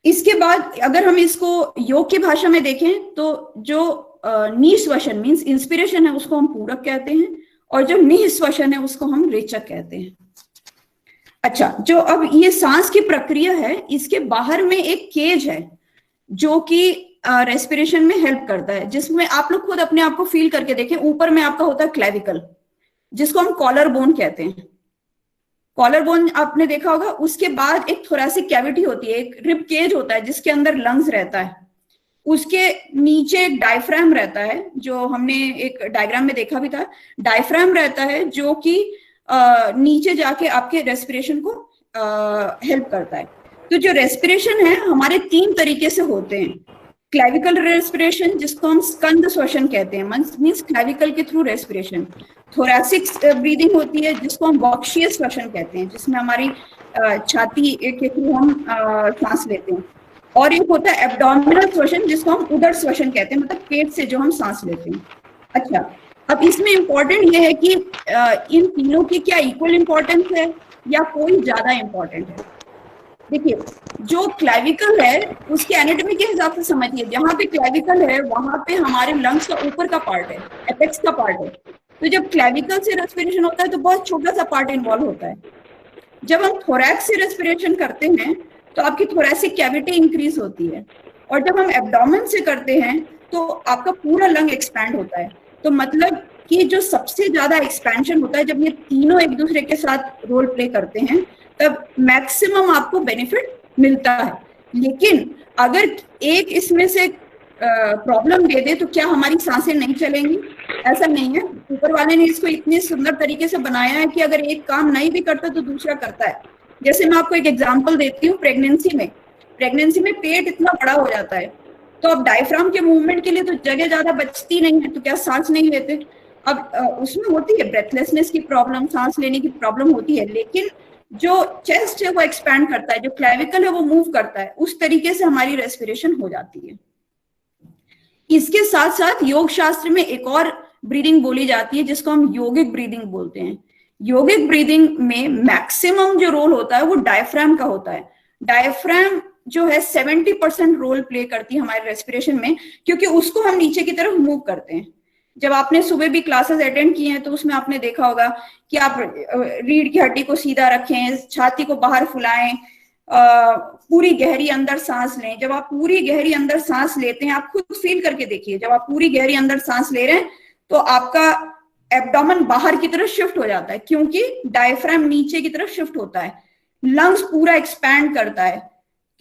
इसके बाद अगर हम इसको योग की भाषा में देखें तो जो निःश्वसन मीन्स इंस्पिरेशन है उसको हम पूरक कहते हैं और जो निःश्वसन है उसको हम रेचक कहते हैं। अच्छा, जो अब ये सांस की प्रक्रिया है इसके बाहर में एक केज है जो कि रेस्पिरेशन में हेल्प करता है, जिसमें आप लोग खुद अपने आप को फील करके देखें। ऊपर में आपका होता है क्लेविकल जिसको हम कॉलर बोन कहते हैं। कॉलर बोन आपने देखा होगा। उसके बाद एक थोरेसिक कैविटी होती है, एक रिब केज होता है जिसके अंदर लंग्स रहता है। उसके नीचे एक डायफ्राम रहता है जो हमने एक डायग्राम में देखा भी था। डायफ्राम रहता है जो कि नीचे जाके आपके रेस्पिरेशन को हेल्प करता है। तो जो रेस्पिरेशन है हमारे 3 तरीके से होते हैं। क्लेविकल रेस्पिरेशन जिसको हम स्कंद श्वसन कहते हैं, मीन्स क्लेविकल के थ्रू रेस्पिरेशन। थोरेसिक ब्रीदिंग होती है जिसको हम बॉक्सीय श्वसन कहते हैं, जिसमें हमारी छाती के थ्रू हम सांस लेते हैं। और एक होता है एब्डोमिनल श्वसन जिसको हम उदर श्वसन कहते हैं, मतलब पेट से जो हम सांस लेते हैं। अच्छा, अब इसमें इंपॉर्टेंट ये है कि इन तीनों की क्या इक्वल इंपॉर्टेंस है या कोई ज्यादा इंपॉर्टेंट है? देखिए, जो क्लेविकल है उसके एनाटॉमी के हिसाब से समझिए। जहां पे क्लेविकल है वहां पे हमारे लंग्स का ऊपर का पार्ट है, एपेक्स का पार्ट है। तो जब क्लेविकल से रेस्पिरेशन होता है तो बहुत छोटा सा पार्ट इन्वॉल्व होता है। जब हम थोरैक्स से रेस्पिरेशन करते हैं तो आपकी थोरेसिक कैविटी इंक्रीज होती है, और जब हम एब्डोमेन से करते हैं तो आपका पूरा लंग एक्सपैंड होता है। तो मतलब कि जो सबसे ज्यादा एक्सपेंशन होता है जब ये तीनों एक दूसरे के साथ रोल प्ले करते हैं तब मैक्सिमम आपको बेनिफिट मिलता है। लेकिन अगर एक इसमें से प्रॉब्लम दे दे तो क्या हमारी सांसें नहीं चलेंगी? ऐसा नहीं है। ऊपर वाले ने इसको इतने सुंदर तरीके से बनाया है कि अगर एक काम नहीं भी करता तो दूसरा करता है। जैसे मैं आपको एक एग्जांपल देती हूँ, प्रेगनेंसी में पेट इतना बड़ा हो जाता है, तो अब डायफ्राम के मूवमेंट के लिए तो जगह ज्यादा बचती नहीं है, तो क्या सांस नहीं लेते? अब उसमें होती है ब्रेथलेसनेस की प्रॉब्लम, सांस लेने की प्रॉब्लम होती है, लेकिन जो चेस्ट है वो एक्सपैंड करता है, जो क्लेविकल है वो मूव करता है, उस तरीके से हमारी रेस्पिरेशन हो जाती है। इसके साथ साथ योग शास्त्र में एक और ब्रीदिंग बोली जाती है जिसको हम योगिक ब्रीदिंग बोलते हैं। योगिक ब्रीदिंग में मैक्सिमम जो रोल होता है वो डायफ्राम का होता है। डायफ्राम जो है 70% रोल प्ले करती है हमारे रेस्पिरेशन में, क्योंकि उसको हम नीचे की तरफ मूव करते हैं। जब आपने सुबह भी क्लासेस अटेंड की हैं तो उसमें आपने देखा होगा कि आप रीढ़ की हड्डी को सीधा रखें, छाती को बाहर फुलाएं, पूरी गहरी अंदर सांस लें। जब आप पूरी गहरी अंदर सांस लेते हैं, आप खुद फील करके देखिए, जब आप पूरी गहरी अंदर सांस ले रहे हैं तो आपका एब्डोमेन बाहर की तरफ शिफ्ट हो जाता है, क्योंकि डायफ्राम नीचे की तरफ शिफ्ट होता है। लंग्स पूरा एक्सपैंड करता है,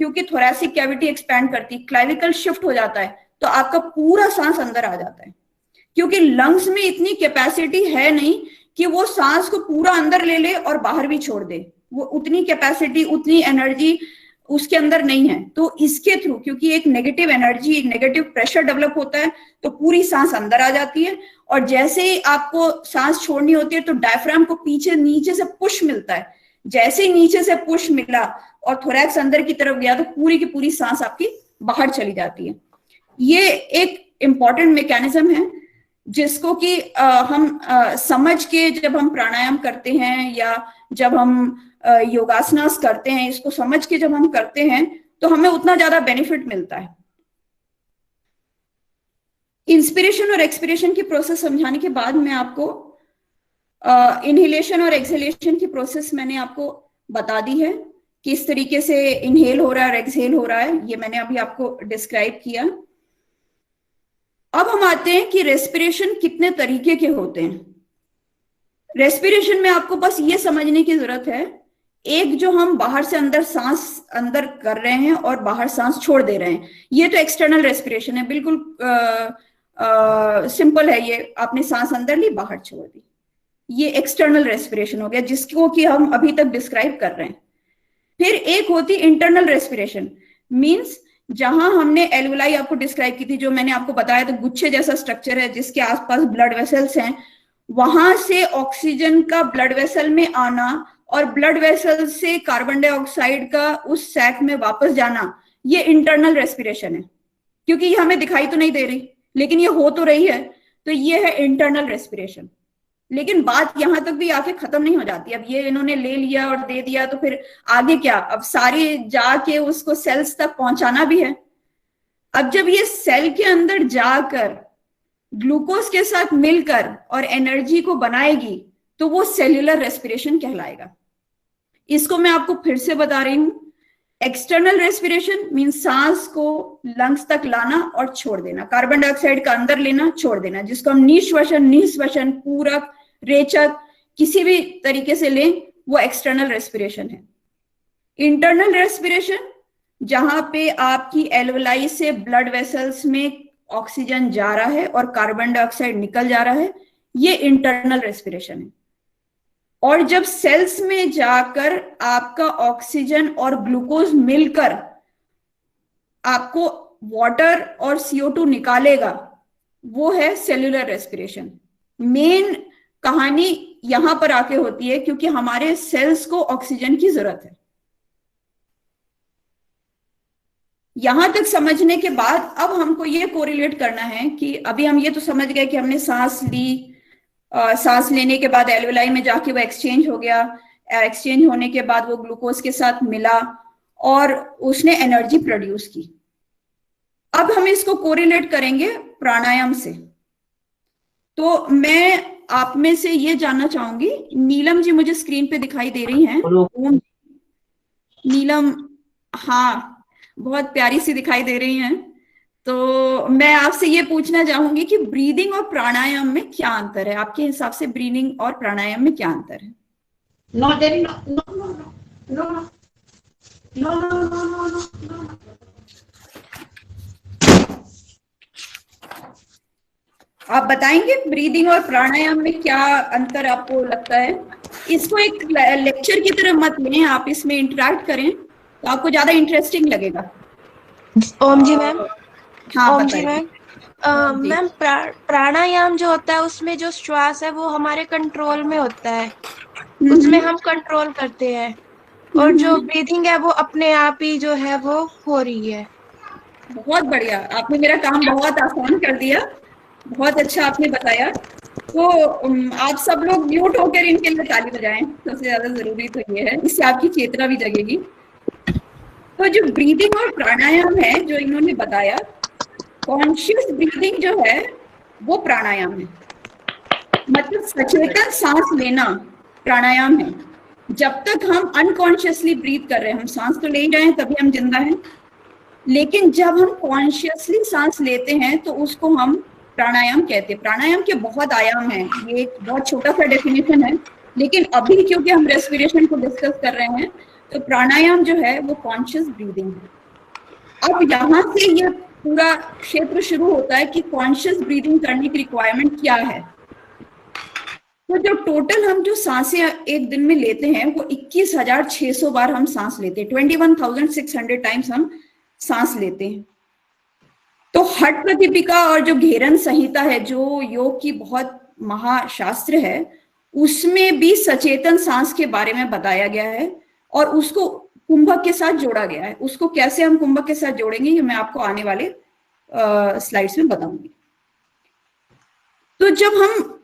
क्योंकि थोरैसिक कैविटी एक्सपैंड करती है, क्लेविकल शिफ्ट हो जाता है, तो आपका पूरा सांस अंदर आ जाता है। क्योंकि लंग्स में इतनी कैपेसिटी है नहीं कि वो सांस को पूरा अंदर ले ले और बाहर भी छोड़ दे, वो उतनी कैपेसिटी, उतनी एनर्जी उसके अंदर नहीं है। तो इसके थ्रू, क्योंकि एक नेगेटिव एनर्जी, एक नेगेटिव प्रेशर डेवलप होता है, तो पूरी सांस अंदर आ जाती है, और जैसे ही आपको सांस छोड़नी होती है तो डायफ्राम को पीछे नीचे से पुश मिलता है। जैसे ही नीचे से पुश मिला और थोरैक्स अंदर की तरफ गया तो पूरी की पूरी सांस आपकी बाहर चली जाती है। ये एक इंपॉर्टेंट मैकेनिज्म है जिसको कि हम समझ के जब हम प्राणायाम करते हैं या जब हम योगासनास करते हैं, इसको समझ के जब हम करते हैं तो हमें उतना ज्यादा बेनिफिट मिलता है। इंस्पिरेशन और एक्सपिरेशन की प्रोसेस समझाने के बाद मैं आपको इनहेलेशन और एक्सहेलेशन की प्रोसेस मैंने आपको बता दी है, किस तरीके से इनहेल हो रहा है और एक्सहेल हो रहा है, ये मैंने अभी आपको डिस्क्राइब किया। अब हम आते हैं कि रेस्पिरेशन कितने तरीके के होते हैं। रेस्पिरेशन में आपको बस ये समझने की जरूरत है, एक जो हम बाहर से अंदर सांस अंदर कर रहे हैं और बाहर सांस छोड़ दे रहे हैं, ये तो एक्सटर्नल रेस्पिरेशन है, बिल्कुल सिंपल है। ये आपने सांस अंदर ली, बाहर छोड़ दी, ये एक्सटर्नल रेस्पिरेशन हो गया, जिसको कि हम अभी तक डिस्क्राइब कर रहे हैं। फिर एक होती इंटरनल रेस्पिरेशन, मींस जहां हमने एल्वुलाई आपको डिस्क्राइब की थी, जो मैंने आपको बताया था, गुच्छे जैसा स्ट्रक्चर है जिसके आसपास ब्लड वेसल्स हैं, वहां से ऑक्सीजन का ब्लड वेसल में आना और ब्लड वेसल से कार्बन डाइऑक्साइड का उस सैक में वापस जाना, ये इंटरनल रेस्पिरेशन है। क्योंकि ये हमें दिखाई तो नहीं दे रही, लेकिन ये हो तो रही है, तो ये है इंटरनल रेस्पिरेशन। लेकिन बात यहां तक भी आके खत्म नहीं हो जाती। अब ये इन्होंने ले लिया और दे दिया तो फिर आगे क्या? अब सारी जाके उसको सेल्स तक पहुंचाना भी है। अब जब ये सेल के अंदर जाकर ग्लूकोज के साथ मिलकर और एनर्जी को बनाएगी तो वो सेल्यूलर रेस्पिरेशन कहलाएगा। इसको मैं आपको फिर से बता रही हूं, एक्सटर्नल रेस्पिरेशन मीन सांस को लंग्स तक लाना और छोड़ देना, कार्बन डाइऑक्साइड का अंदर लेना छोड़ देना, जिसको हम निश्वसन, निःश्वसन, पूरक, रेचक किसी भी तरीके से लें, वो एक्सटर्नल रेस्पिरेशन है। इंटरनल रेस्पिरेशन, जहां पे आपकी एल्वुलाई से ब्लड वेसल्स में ऑक्सीजन जा रहा है और कार्बन डाइऑक्साइड निकल जा रहा है, ये इंटरनल रेस्पिरेशन है। और जब सेल्स में जाकर आपका ऑक्सीजन और ग्लूकोज मिलकर आपको वाटर और CO2 निकालेगा, वो है सेल्यूलर रेस्पिरेशन। मेन कहानी यहां पर आके होती है, क्योंकि हमारे सेल्स को ऑक्सीजन की जरूरत है। यहां तक समझने के बाद अब हमको ये कोरिलेट करना है कि अभी हम ये तो समझ गए कि हमने सांस ली, सांस लेने के बाद एल्वुलाई में जाके वो एक्सचेंज हो गया, एक्सचेंज होने के बाद वो ग्लूकोज के साथ मिला और उसने एनर्जी प्रोड्यूस की। अब हम इसको कोरिलेट करेंगे प्राणायाम से। तो मैं आप में से ये जानना चाहूंगी, नीलम जी मुझे स्क्रीन पे दिखाई दे रही हैं? नीलम, हाँ, बहुत प्यारी सी दिखाई दे रही हैं। तो मैं आपसे ये पूछना चाहूंगी कि ब्रीदिंग और प्राणायाम में क्या अंतर है? आपके हिसाब से ब्रीदिंग और प्राणायाम में क्या अंतर है? आप बताएंगे ब्रीदिंग और प्राणायाम में क्या अंतर आपको लगता है? इसको एक लेक्चर की तरह मत लें, आप इसमें इंटरेक्ट करें तो आपको ज्यादा इंटरेस्टिंग लगेगा। ओम जी मैम। हाँ ओम जी बताइए। मैम। मैम प्राणायाम जो होता है उसमें जो श्वास है वो हमारे कंट्रोल में होता है, उसमें हम कंट्रोल करते हैं, और जो ब्रीदिंग है वो अपने आप ही जो है वो हो रही है। बहुत बढ़िया, आपने मेरा काम बहुत आसान कर दिया, बहुत अच्छा आपने बताया। तो आप सब लोग म्यूट होकर इनके लिए ताली बजाएं, सबसे ज्यादा जरूरी तो ये है, इससे आपकी चेतना भी जगेगी। तो जो ब्रीदिंग और प्राणायाम है जो इन्होंने बताया, कॉन्शियस ब्रीदिंग जो है वो प्राणायाम है, मतलब सचेतन सांस लेना प्राणायाम है। जब तक हम अनकॉन्शियसली ब्रीथ कर रहे हैं, हम सांस तो ले ही रहे हैं तभी हम जिंदा हैं, लेकिन जब हम कॉन्शियसली सांस लेते हैं तो उसको हम प्राणायाम कहते हैं। प्राणायाम के बहुत आयाम हैं, ये एक बहुत छोटा सा डेफिनेशन है, लेकिन अभी क्योंकि हम रेस्पिरेशन को डिस्कस कर रहे हैं तो प्राणायाम जो है वो कॉन्शियस ब्रीदिंग है। अब यहाँ से ये पूरा क्षेत्र शुरू होता है कि कॉन्शियस ब्रीदिंग करने की रिक्वायरमेंट क्या है। तो जो टोटल हम जो सांसें एक दिन में लेते हैं वो 21,600 बार हम सांस लेते हैं, 21,600 टाइम्स हम सांस लेते हैं। तो हठ प्रतिपिका और जो घेरन संहिता है जो योग की बहुत महाशास्त्र है, उसमें भी सचेतन सांस के बारे में बताया गया है और उसको कुंभक के साथ जोड़ा गया है। उसको कैसे हम कुंभक के साथ जोड़ेंगे ये मैं आपको आने वाले स्लाइड्स में बताऊंगी। तो जब हम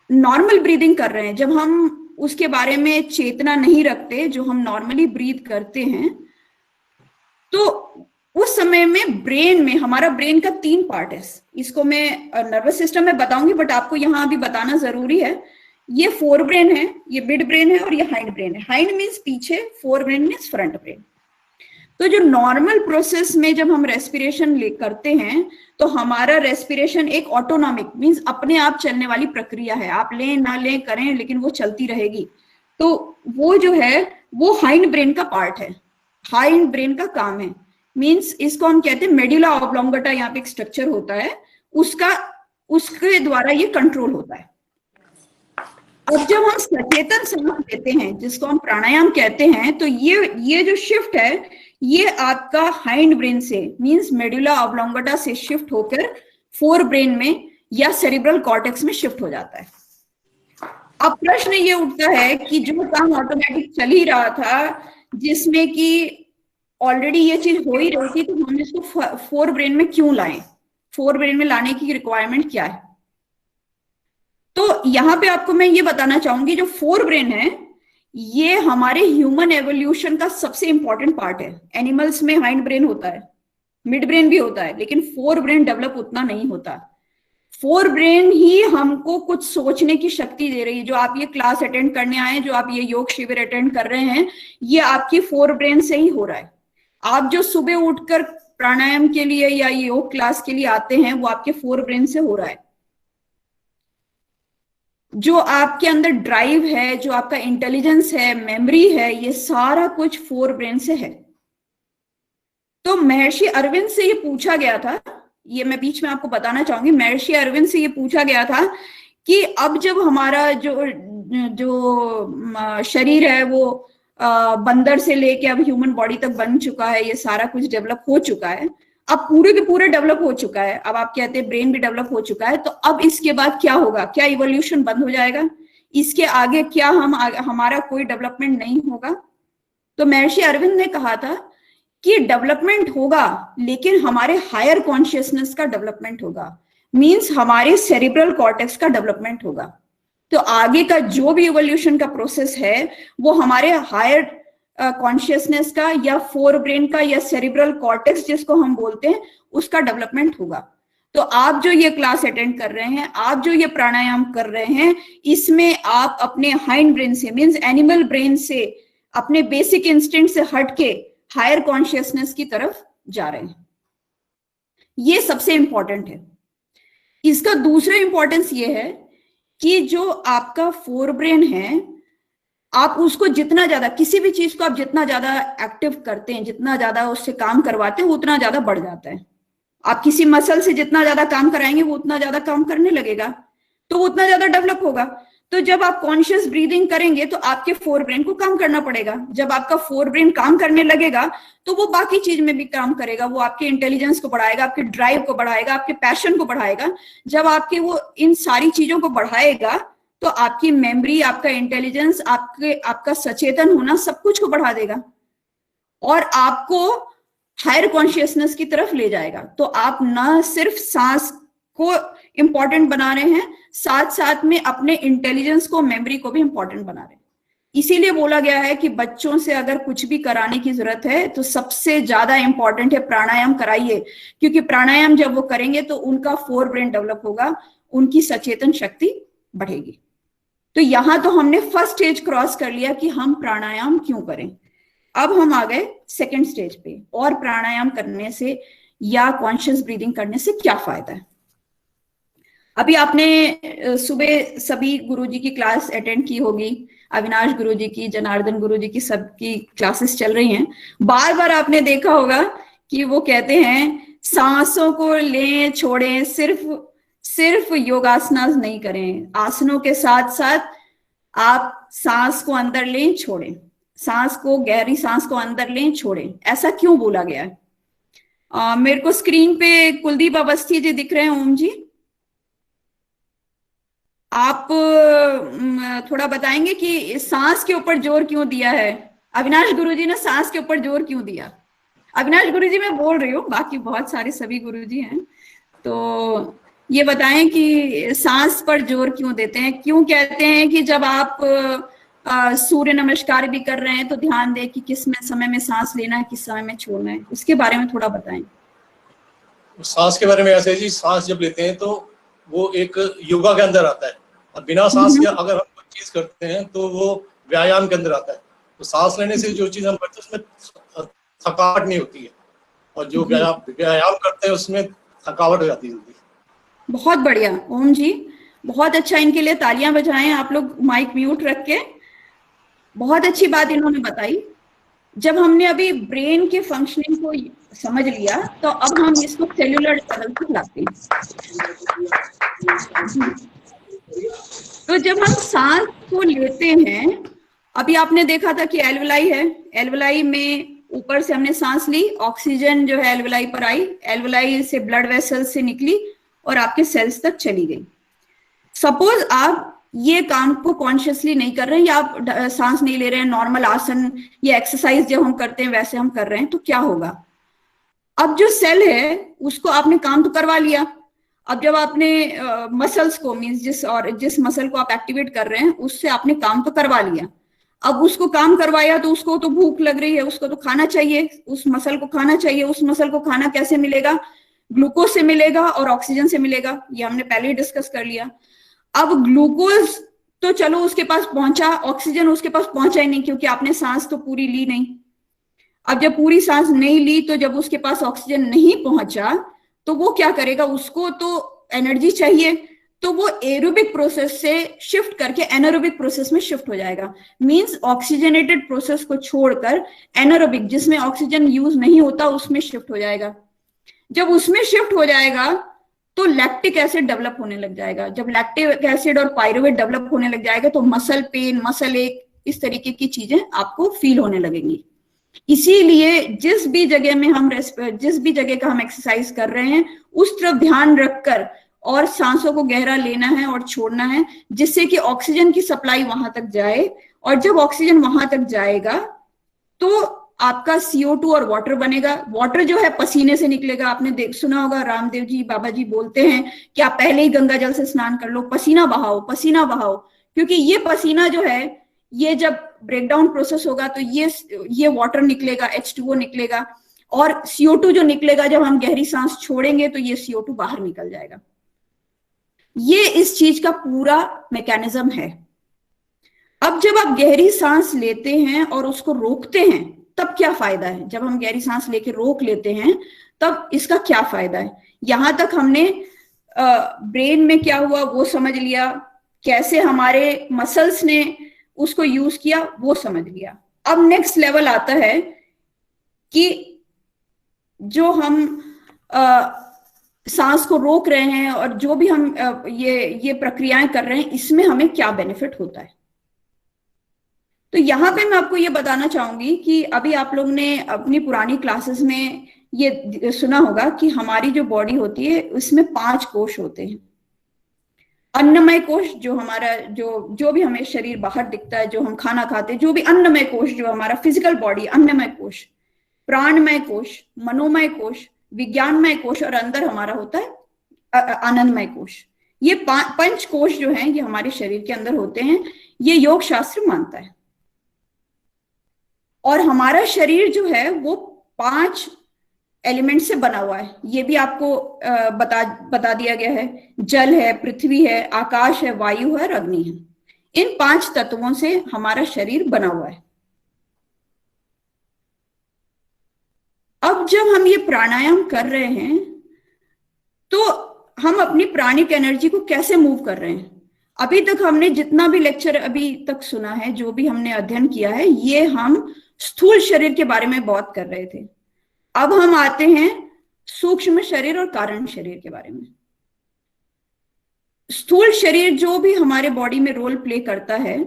नॉर्मल ब्रीदिंग कर रहे हैं, जब हम उसके बारे में चेतना नहीं रखते, जो हम नॉर्मली ब्रीथ करते हैं, तो उस समय में ब्रेन में, हमारा ब्रेन का 3 पार्ट है, इसको मैं नर्वस सिस्टम में बताऊंगी बट आपको यहां अभी बताना जरूरी है। ये फोर ब्रेन है, ये मिड ब्रेन है और ये हाइंड ब्रेन है। हाइंड मीन्स पीछे, fore brain means front brain. तो जो नॉर्मल प्रोसेस में जब हम रेस्पिरेशन करते हैं तो हमारा रेस्पिरेशन एक ऑटोनॉमिक मीन्स अपने आप चलने वाली प्रक्रिया है, आप लें ना लें करें लेकिन वो चलती रहेगी। तो वो जो है वो हाइंड ब्रेन का पार्ट है, हाइंड ब्रेन का काम है। मीन्स इसको हम कहते हैं मेडुला ऑब्लोंगेटा, यहाँ पे एक स्ट्रक्चर होता है उसके द्वारा ये कंट्रोल होता है। अब जब हम सचेतन सांस लेते हैं जिसको हम प्राणायाम कहते हैं, तो ये जो शिफ्ट है ये आपका हाइंड ब्रेन से मींस मेडुला ऑब्लोंगेटा से शिफ्ट होकर फोर ब्रेन में या सेरिब्रल कॉर्टेक्स में शिफ्ट हो जाता है। अब प्रश्न ये उठता है कि जो काम ऑटोमेटिक चल ही रहा था, जिसमें कि ऑलरेडी ये चीज हो ही रही थी, तो हम इसको फोर ब्रेन में क्यों लाएं? फोर ब्रेन में लाने की रिक्वायरमेंट क्या है? तो यहाँ पे आपको मैं ये बताना चाहूंगी, जो फोर ब्रेन है ये हमारे ह्यूमन एवोल्यूशन का सबसे इंपॉर्टेंट पार्ट है। एनिमल्स में हाइंड ब्रेन होता है, मिड ब्रेन भी होता है, लेकिन फोर ब्रेन डेवलप उतना नहीं होता। फोर ब्रेन ही हमको कुछ सोचने की शक्ति दे रही है। जो आप ये क्लास अटेंड करने आए हैं, जो आप ये योग शिविर अटेंड कर रहे हैं, ये आपकी फोर ब्रेन से ही हो रहा है। आप जो सुबह उठकर प्राणायाम के लिए या योग क्लास के लिए आते हैं वो आपके फोर ब्रेन से हो रहा है। जो आपके अंदर ड्राइव है, जो आपका इंटेलिजेंस है, मेमोरी है, ये सारा कुछ फोर ब्रेन से है। तो महर्षि अरविंद से ये पूछा गया था, ये मैं बीच में आपको बताना चाहूंगी, महर्षि अरविंद से ये पूछा गया था कि अब जब हमारा जो शरीर है वो बंदर से लेके अब ह्यूमन बॉडी तक बन चुका है, ये सारा कुछ डेवलप हो चुका है, अब पूरे के पूरे डेवलप हो चुका है, अब आप कहते हैं ब्रेन भी डेवलप हो चुका है, तो अब इसके बाद क्या होगा? क्या इवोल्यूशन बंद हो जाएगा? इसके आगे क्या हमारा कोई डेवलपमेंट नहीं होगा? तो महर्षि अरविंद ने कहा था कि डेवलपमेंट होगा, लेकिन हमारे हायर कॉन्शियसनेस का डेवलपमेंट होगा, मींस हमारे सेरिब्रल कॉर्टेक्स का डेवलपमेंट होगा। तो आगे का जो भी इवोल्यूशन का प्रोसेस है वो हमारे हायर कॉन्शियसनेस का या फोर ब्रेन का या सेरिब्रल कॉर्टेक्स जिसको हम बोलते हैं उसका डेवलपमेंट होगा। तो आप जो ये क्लास अटेंड कर रहे हैं, आप जो ये प्राणायाम कर रहे हैं, इसमें आप अपने हाइंड ब्रेन से मींस एनिमल ब्रेन से, अपने बेसिक इंस्टिंक्ट से हट के हायर कॉन्शियसनेस की तरफ जा रहे हैं। ये सबसे इंपॉर्टेंट है। इसका दूसरा इंपॉर्टेंस ये है कि जो आपका फोर ब्रेन है, आप उसको जितना ज्यादा, किसी भी चीज को आप जितना ज्यादा एक्टिव करते हैं, जितना ज्यादा उससे काम करवाते हैं, उतना ज्यादा बढ़ जाता है। आप किसी मसल से जितना ज्यादा काम कराएंगे वो उतना ज्यादा काम करने लगेगा, तो वो उतना ज्यादा डेवलप होगा। तो जब आप कॉन्शियस ब्रीदिंग करेंगे तो आपके फोर ब्रेन को काम करना पड़ेगा। जब आपका फोर ब्रेन काम करने लगेगा तो वो बाकी चीज में भी काम करेगा, वो आपके इंटेलिजेंस को बढ़ाएगा, आपके ड्राइव को बढ़ाएगा, आपके पैशन को बढ़ाएगा। जब आपके वो इन सारी चीजों को बढ़ाएगा तो आपकी मेमोरी, आपका इंटेलिजेंस, आपका सचेतन होना सब कुछ को बढ़ा देगा और आपको हायर कॉन्शियसनेस की तरफ ले जाएगा। तो आप ना सिर्फ सांस को इंपॉर्टेंट बना रहे हैं, साथ साथ में अपने इंटेलिजेंस को, मेमोरी को भी इंपॉर्टेंट बना रहे हैं। इसीलिए बोला गया है कि बच्चों से अगर कुछ भी कराने की जरूरत है तो सबसे ज्यादा इंपॉर्टेंट है प्राणायाम कराइए, क्योंकि प्राणायाम जब वो करेंगे तो उनका फोर ब्रेन डेवलप होगा, उनकी सचेतन शक्ति बढ़ेगी। तो यहां तो हमने फर्स्ट स्टेज क्रॉस कर लिया कि हम प्राणायाम क्यों करें। अब हम आ गए सेकेंड स्टेज पे, और प्राणायाम करने से या कॉन्शियस ब्रीदिंग करने से क्या फायदा है। अभी आपने सुबह सभी गुरुजी की क्लास अटेंड की होगी, अविनाश गुरुजी की, जनार्दन गुरुजी की, सबकी क्लासेस चल रही हैं। बार बार आपने देखा होगा कि वो कहते हैं सांसों को लें छोड़ें, सिर्फ योगासनास नहीं करें, आसनों के साथ साथ आप सांस को अंदर लें छोड़ें, सांस को, गहरी सांस को अंदर लें छोड़ें। ऐसा क्यों बोला गया है? मेरे को स्क्रीन पे कुलदीप अवस्थी जी दिख रहे हैं। ओम जी, आप थोड़ा बताएंगे कि सांस के ऊपर जोर क्यों दिया है? अविनाश गुरुजी ने सांस के ऊपर जोर क्यों दिया? अविनाश गुरुजी मैं बोल रही हूँ, बाकी बहुत सारे सभी गुरुजी हैं, तो ये बताएं कि सांस पर जोर क्यों देते हैं, क्यों कहते हैं कि जब आप सूर्य नमस्कार भी कर रहे हैं तो ध्यान दें कि किस में समय में सांस लेना है, किस समय में छोड़ना है, उसके बारे में थोड़ा बताएं। सांस के बारे में ऐसे जी, सांस जब लेते हैं तो वो एक योगा के अंदर आता है, और बिना सांस के अगर हम कोई चीज करते हैं तो वो व्यायाम के अंदर आता है। तो सांस लेने से जो चीज हम करते हैं उसमें थकावट नहीं होती है, और जो व्यायाम करते हैं उसमें थकावट हो जाती है। बहुत बढ़िया ओम जी, बहुत अच्छा, इनके लिए तालियां बजाएं आप लोग माइक म्यूट रख के। बहुत अच्छी बात इन्होंने बताई। जब हमने अभी ब्रेन के फंक्शनिंग को समझ लिया तो अब हम इसको सेल्यूलर लेवल तक लाते हैं। तो जब हम सांस को लेते हैं, अभी आपने देखा था कि एल्वेलाई है, एल्वेलाई में ऊपर से हमने सांस ली, ऑक्सीजन जो है एल्वेलाई पर आई, एल्वेलाई से ब्लड वेसल से निकली और आपके सेल्स तक चली गई। सपोज आप ये काम को कॉन्शियसली नहीं कर रहे हैं या आप सांस नहीं ले रहे हैं, नॉर्मल आसन या एक्सरसाइज जब हम करते हैं वैसे हम कर रहे हैं, तो क्या होगा? अब जो सेल है उसको आपने काम तो करवा लिया। अब जब आपने मसल्स को, मींस जिस मसल को आप एक्टिवेट कर रहे हैं उससे आपने काम तो करवा लिया। अब उसको काम करवाया तो उसको तो भूख लग रही है, उसको तो खाना चाहिए, उस मसल को खाना चाहिए। उस मसल को खाना कैसे मिलेगा? ग्लूकोज से मिलेगा और ऑक्सीजन से मिलेगा, ये हमने पहले ही डिस्कस कर लिया। अब ग्लूकोज तो चलो उसके पास पहुंचा, ऑक्सीजन उसके पास पहुंचा ही नहीं क्योंकि आपने सांस तो पूरी ली नहीं। अब जब पूरी सांस नहीं ली तो जब उसके पास ऑक्सीजन नहीं पहुंचा तो वो क्या करेगा? उसको तो एनर्जी चाहिए, तो वो एरोबिक प्रोसेस से शिफ्ट करके एनारोबिक प्रोसेस में शिफ्ट हो जाएगा। मींस ऑक्सीजनेटेड प्रोसेस को छोड़कर एनारोबिक, जिसमें ऑक्सीजन यूज नहीं होता, उसमें शिफ्ट हो जाएगा। जब उसमें शिफ्ट हो जाएगा तो लैक्टिक एसिड डेवलप होने लग जाएगा। जब लैक्टिक एसिड और पायरुवेट डेवलप होने लग जाएगा तो मसल पेन, मसल एक, इस तरीके की चीजें आपको फील होने लगेंगी। इसीलिए जिस भी जगह का हम एक्सरसाइज कर रहे हैं उस तरफ ध्यान रखकर और सांसों को गहरा लेना है और छोड़ना है, जिससे कि ऑक्सीजन की सप्लाई वहां तक जाए। और जब ऑक्सीजन वहां तक जाएगा तो आपका CO2 और वाटर बनेगा। वाटर जो है पसीने से निकलेगा। आपने सुना होगा, रामदेव जी, बाबा जी बोलते हैं कि आप पहले ही गंगा जल से स्नान कर लो, पसीना बहाओ, पसीना बहाओ, क्योंकि ये पसीना जो है ये जब ब्रेकडाउन प्रोसेस होगा तो ये वाटर निकलेगा, H2O निकलेगा, और CO2 जो निकलेगा जब हम गहरी सांस छोड़ेंगे तो ये CO2 बाहर निकल जाएगा। ये इस चीज का पूरा मैकेनिज्म है। अब जब आप गहरी सांस लेते हैं और उसको रोकते हैं तब क्या फायदा है? जब हम गहरी सांस लेके रोक लेते हैं तब इसका क्या फायदा है? यहां तक हमने ब्रेन में क्या हुआ वो समझ लिया, कैसे हमारे मसल्स ने उसको यूज किया वो समझ लिया। अब नेक्स्ट लेवल आता है कि जो हम सांस को रोक रहे हैं और जो भी हम ये प्रक्रियाएं कर रहे हैं, इसमें हमें क्या बेनिफिट होता है। तो यहाँ पे मैं आपको ये बताना चाहूंगी कि अभी आप लोग ने अपनी पुरानी क्लासेस में ये सुना होगा कि हमारी जो बॉडी होती है उसमें 5 कोश होते हैं। अन्नमय कोश, जो हमारा जो भी हमें शरीर बाहर दिखता है, जो हम खाना खाते हैं, जो भी अन्नमय कोश, जो हमारा फिजिकल बॉडी, अन्नमय कोश, प्राणमय कोश, मनोमय कोश, विज्ञानमय कोश और अंदर हमारा होता है आनंदमय कोश। ये 5 कोश जो हैं ये हमारे शरीर के अंदर होते हैं, ये योग शास्त्र मानता है। और हमारा शरीर जो है वो 5 एलिमेंट से बना हुआ है, ये भी आपको बता दिया गया है। जल है, पृथ्वी है, आकाश है, वायु है और अग्नि है। इन 5 तत्वों से हमारा शरीर बना हुआ है। अब जब हम ये प्राणायाम कर रहे हैं तो हम अपनी प्राणिक एनर्जी को कैसे मूव कर रहे हैं। अभी तक हमने जितना भी लेक्चर अभी तक सुना है, जो भी हमने अध्ययन किया है, ये हम स्थूल शरीर के बारे में बहुत कर रहे थे। अब हम आते हैं सूक्ष्म शरीर और कारण शरीर के बारे में। स्थूल शरीर जो भी हमारे बॉडी में रोल प्ले करता है,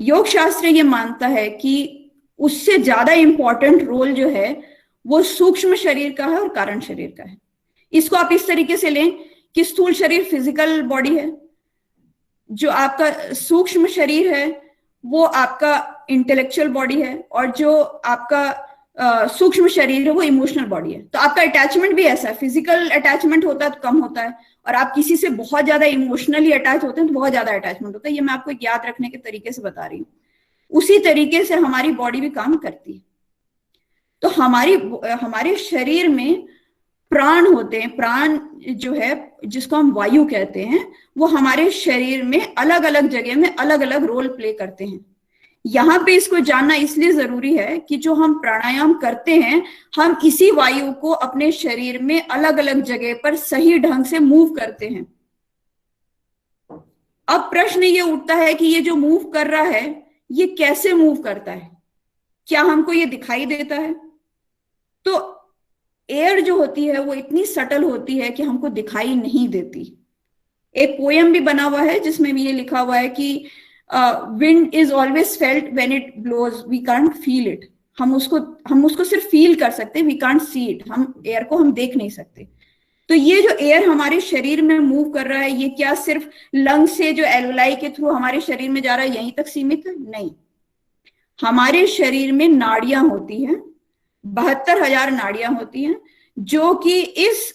योग शास्त्र ये मानता है कि उससे ज्यादा इंपॉर्टेंट रोल जो है वो सूक्ष्म शरीर का है और कारण शरीर का है। इसको आप इस तरीके से लें कि स्थूल शरीर फिजिकल बॉडी है, जो आपका सूक्ष्म शरीर है वो आपका इंटेलेक्चुअल बॉडी है, और जो आपका सूक्ष्म शरीर है वो इमोशनल बॉडी है। तो आपका अटैचमेंट भी ऐसा है, फिजिकल अटैचमेंट होता है तो कम होता है, और आप किसी से बहुत ज्यादा इमोशनली अटैच होते हैं तो बहुत ज्यादा अटैचमेंट होता है। ये मैं आपको याद रखने के तरीके से बता रही हूँ। उसी तरीके से हमारी बॉडी भी काम करती है। तो हमारे शरीर में प्राण होते हैं। प्राण जो है, जिसको हम वायु कहते हैं, वो हमारे शरीर में अलग अलग जगह में अलग अलग रोल प्ले करते हैं। यहाँ पे इसको जानना इसलिए जरूरी है कि जो हम प्राणायाम करते हैं, हम इसी वायु को अपने शरीर में अलग अलग जगह पर सही ढंग से मूव करते हैं। अब प्रश्न ये उठता है कि ये जो मूव कर रहा है ये कैसे मूव करता है, क्या हमको ये दिखाई देता है? तो एयर जो होती है वो इतनी सटल होती है कि हमको दिखाई नहीं देती। एक पोएम भी बना हुआ है जिसमें भी ये लिखा हुआ है कि wind is always felt when it blows, we can't feel it. हम उसको सिर्फ फील कर सकते, वी कांट सी इट। हम एयर को हम देख नहीं सकते। तो ये जो एयर हमारे शरीर में मूव कर रहा है, ये क्या सिर्फ लंग से जो एल्वलाई के थ्रू हमारे शरीर में जा रहा है यहीं तक सीमित है? नहीं। हमारे शरीर में नाड़ियां होती हैं, 72,000 नाड़ियां होती हैं, जो कि इस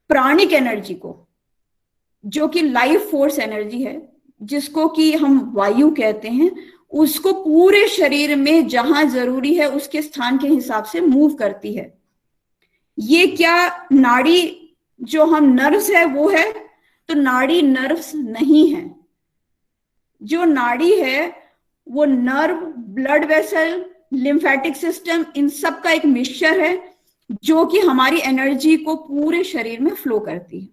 प्राणिक एनर्जी को, जो कि लाइफ फोर्स एनर्जी है, जिसको कि हम वायु कहते हैं, उसको पूरे शरीर में जहां जरूरी है उसके स्थान के हिसाब से मूव करती है। ये क्या नाड़ी जो हम नर्व्स है वो है? तो नाड़ी नर्व्स नहीं है। जो नाड़ी है वो nerve, blood vessel, lymphatic system, इन सब का एक मिक्सचर है जो कि हमारी एनर्जी को पूरे शरीर में फ्लो करती है।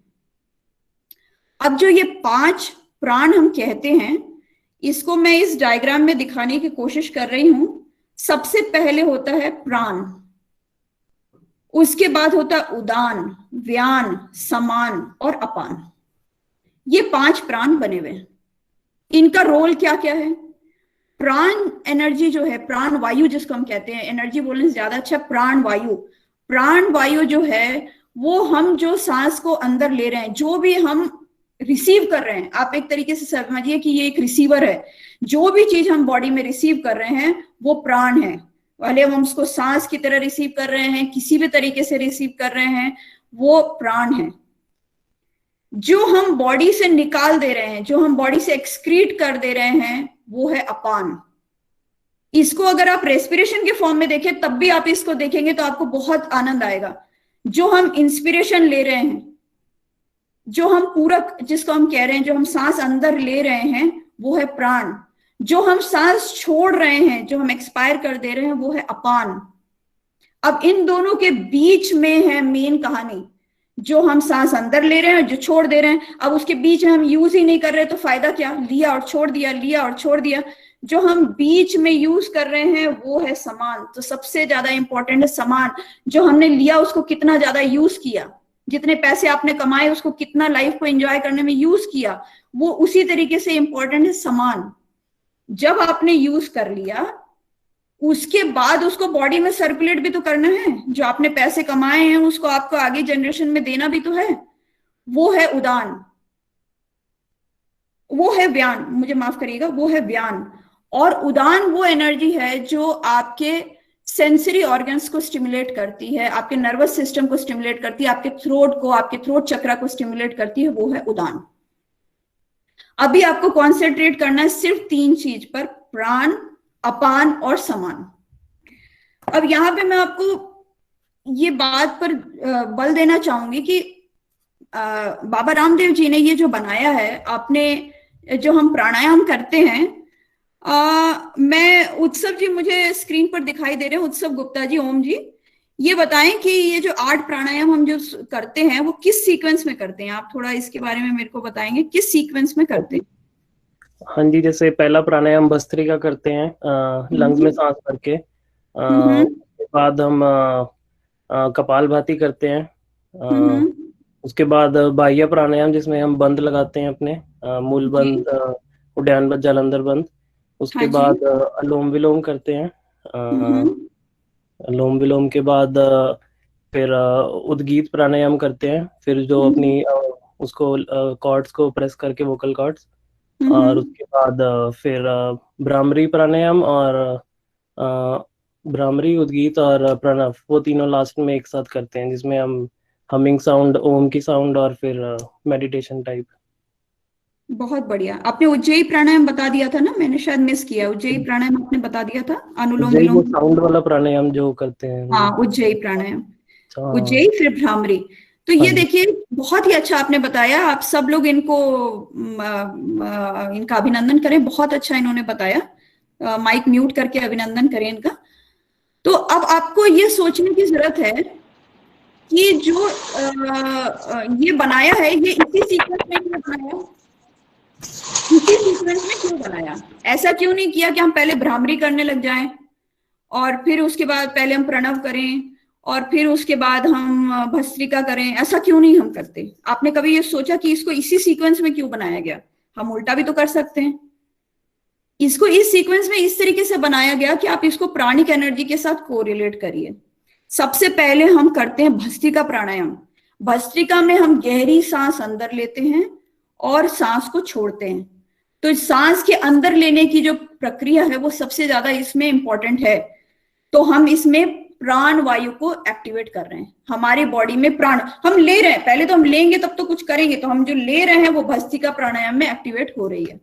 अब जो ये 5 प्राण हम कहते हैं, इसको मैं इस डायग्राम में दिखाने की कोशिश कर रही हूं। सबसे पहले होता है प्राण, उसके बाद होता है उदान, व्यान, समान और अपान। ये 5 प्राण बने हुए हैं। इनका रोल क्या क्या है? प्राण एनर्जी जो है, प्राण वायु जिसको हम कहते हैं, एनर्जी बोलने से ज्यादा अच्छा प्राण वायु जो है वो हम जो सांस को अंदर ले रहे हैं, जो भी हम रिसीव कर रहे हैं, आप एक तरीके से समझिए कि ये एक रिसीवर है। जो भी चीज हम बॉडी में रिसीव कर रहे हैं वो प्राण है। पहले हम उसको सांस की तरह रिसीव कर रहे हैं, किसी भी तरीके से रिसीव कर रहे हैं, वो प्राण है। जो हम बॉडी से निकाल दे रहे हैं, जो हम बॉडी से एक्सक्रीट कर दे रहे हैं, वो है अपान। इसको अगर आप रेस्पिरेशन के फॉर्म में देखें तब भी आप इसको देखेंगे तो आपको बहुत आनंद आएगा। जो हम इंस्पिरेशन ले रहे हैं, जो हम पूरक जिसको हम कह रहे हैं, जो हम सांस अंदर ले रहे हैं, वो है प्राण। जो हम सांस छोड़ रहे हैं, जो हम एक्सपायर कर दे रहे हैं, वो है अपान। अब इन दोनों के बीच में है मेन कहानी। जो हम सांस अंदर ले रहे हैं, जो छोड़ दे रहे हैं, अब उसके बीच में हम यूज ही नहीं कर रहे तो फायदा क्या? लिया और छोड़ दिया, लिया और छोड़ दिया। जो हम बीच में यूज कर रहे हैं वो है समान। तो सबसे ज्यादा इंपॉर्टेंट है समान। जो हमने लिया उसको कितना ज्यादा यूज किया, जितने पैसे आपने कमाए उसको कितना लाइफ को एंजॉय करने में यूज किया, वो उसी तरीके से इंपॉर्टेंट है समान। जब आपने यूज कर लिया उसके बाद उसको बॉडी में सर्कुलेट भी तो करना है, जो आपने पैसे कमाए हैं उसको आपको आगे जनरेशन में देना भी तो है, वो है उदान, वो है व्यान, मुझे माफ करिएगा, वो है व्यान। और उदान वो एनर्जी है जो आपके सेंसरी ऑर्गन्स को स्टिमुलेट करती है, आपके नर्वस सिस्टम को स्टिमुलेट करती है, आपके थ्रोट को, आपके थ्रोट चक्रा को स्टिमुलेट करती है, वो है उदान। अभी आपको कॉन्सेंट्रेट करना है सिर्फ 3 चीज पर, प्राण, अपान और समान। अब यहां पे मैं आपको ये बात पर बल देना चाहूंगी कि बाबा रामदेव जी ने ये जो बनाया है, आपने जो हम प्राणायाम करते हैं, मैं उत्सव जी मुझे स्क्रीन पर दिखाई दे रहे हैं, उत्सव गुप्ता जी, ओम जी, ये बताएं कि ये जो 8 प्राणायाम हम जो करते हैं वो किस सीक्वेंस में करते हैं। आप थोड़ा इसके बारे में मेरे को बताएंगे किस सीक्वेंस में करते हैं। हाँ जी, जैसे पहला प्राणायाम भस्त्रिका करते हैं, लंग्स में सांस भर के, उसके बाद हम कपालभाति करते हैं, उसके बाद बाह्य प्राणायाम जिसमें हम बंद लगाते हैं अपने, मूल बंद, उड्डयन बंद, जालंधर बंद। उसके बाद अनुलोम विलोम करते हैं, अनुलोम विलोम के बाद फिर उद्गीत प्राणायाम करते हैं, फिर जो अपनी उसको कॉर्ड्स को प्रेस करके, वोकल कॉर्ड्स, और उसके बाद फिर भ्रामरी प्राणायाम और भ्रामरी, उद्गीत और प्रणव, वो तीनों लास्ट में एक साथ करते हैं, जिसमें हम हमिंग साउंड, ओम की साउंड और फिर मेडिटेशन टाइप। बहुत बढ़िया। आपने उज्जयी प्राणायाम बता दिया था ना, मैंने शायद मिस किया। उज्जयी प्राणायाम आपने बता दिया था, अनुलोम विलोम साउंड वाला प्राणायाम जो करते हैं। हाँ, उज्जयी प्राणायाम, उज्जयी फिर भ्रामरी। तो ये देखिए बहुत ही अच्छा आपने बताया, आप सब लोग इनको इनका अभिनंदन करें, बहुत अच्छा इन्होंने बताया। माइक म्यूट करके अभिनंदन करें इनका। तो अब आपको ये सोचने की जरूरत है कि जो ये बनाया है ये इसी सीक्वेंस में क्यों बनाया, इसी सीक्वेंस में क्यों बनाया? ऐसा क्यों नहीं किया कि हम पहले भ्रामरी करने लग जाएं और फिर उसके बाद पहले हम प्रणव करें और फिर उसके बाद हम भस्त्रिका करें? ऐसा क्यों नहीं हम करते? आपने कभी ये सोचा कि इसको इसी सीक्वेंस में क्यों बनाया गया? हम उल्टा भी तो कर सकते हैं। इसको इस सीक्वेंस में इस तरीके से बनाया गया कि आप इसको प्राणिक एनर्जी के साथ कोरिलेट करिए। सबसे पहले हम करते हैं भस्त्रिका प्राणायाम। भस्त्रिका में हम गहरी सांस अंदर लेते हैं और सांस को छोड़ते हैं। तो सांस के अंदर लेने की जो प्रक्रिया है वो सबसे ज्यादा इसमें इंपॉर्टेंट है। तो हम इसमें प्राण वायु को एक्टिवेट कर रहे हैं। हमारी बॉडी में प्राण हम ले रहे हैं, पहले तो हम लेंगे तब तो कुछ करेंगे, तो हम जो ले रहे हैं वो भस्त्रिका प्राणायाम में एक्टिवेट हो रही है।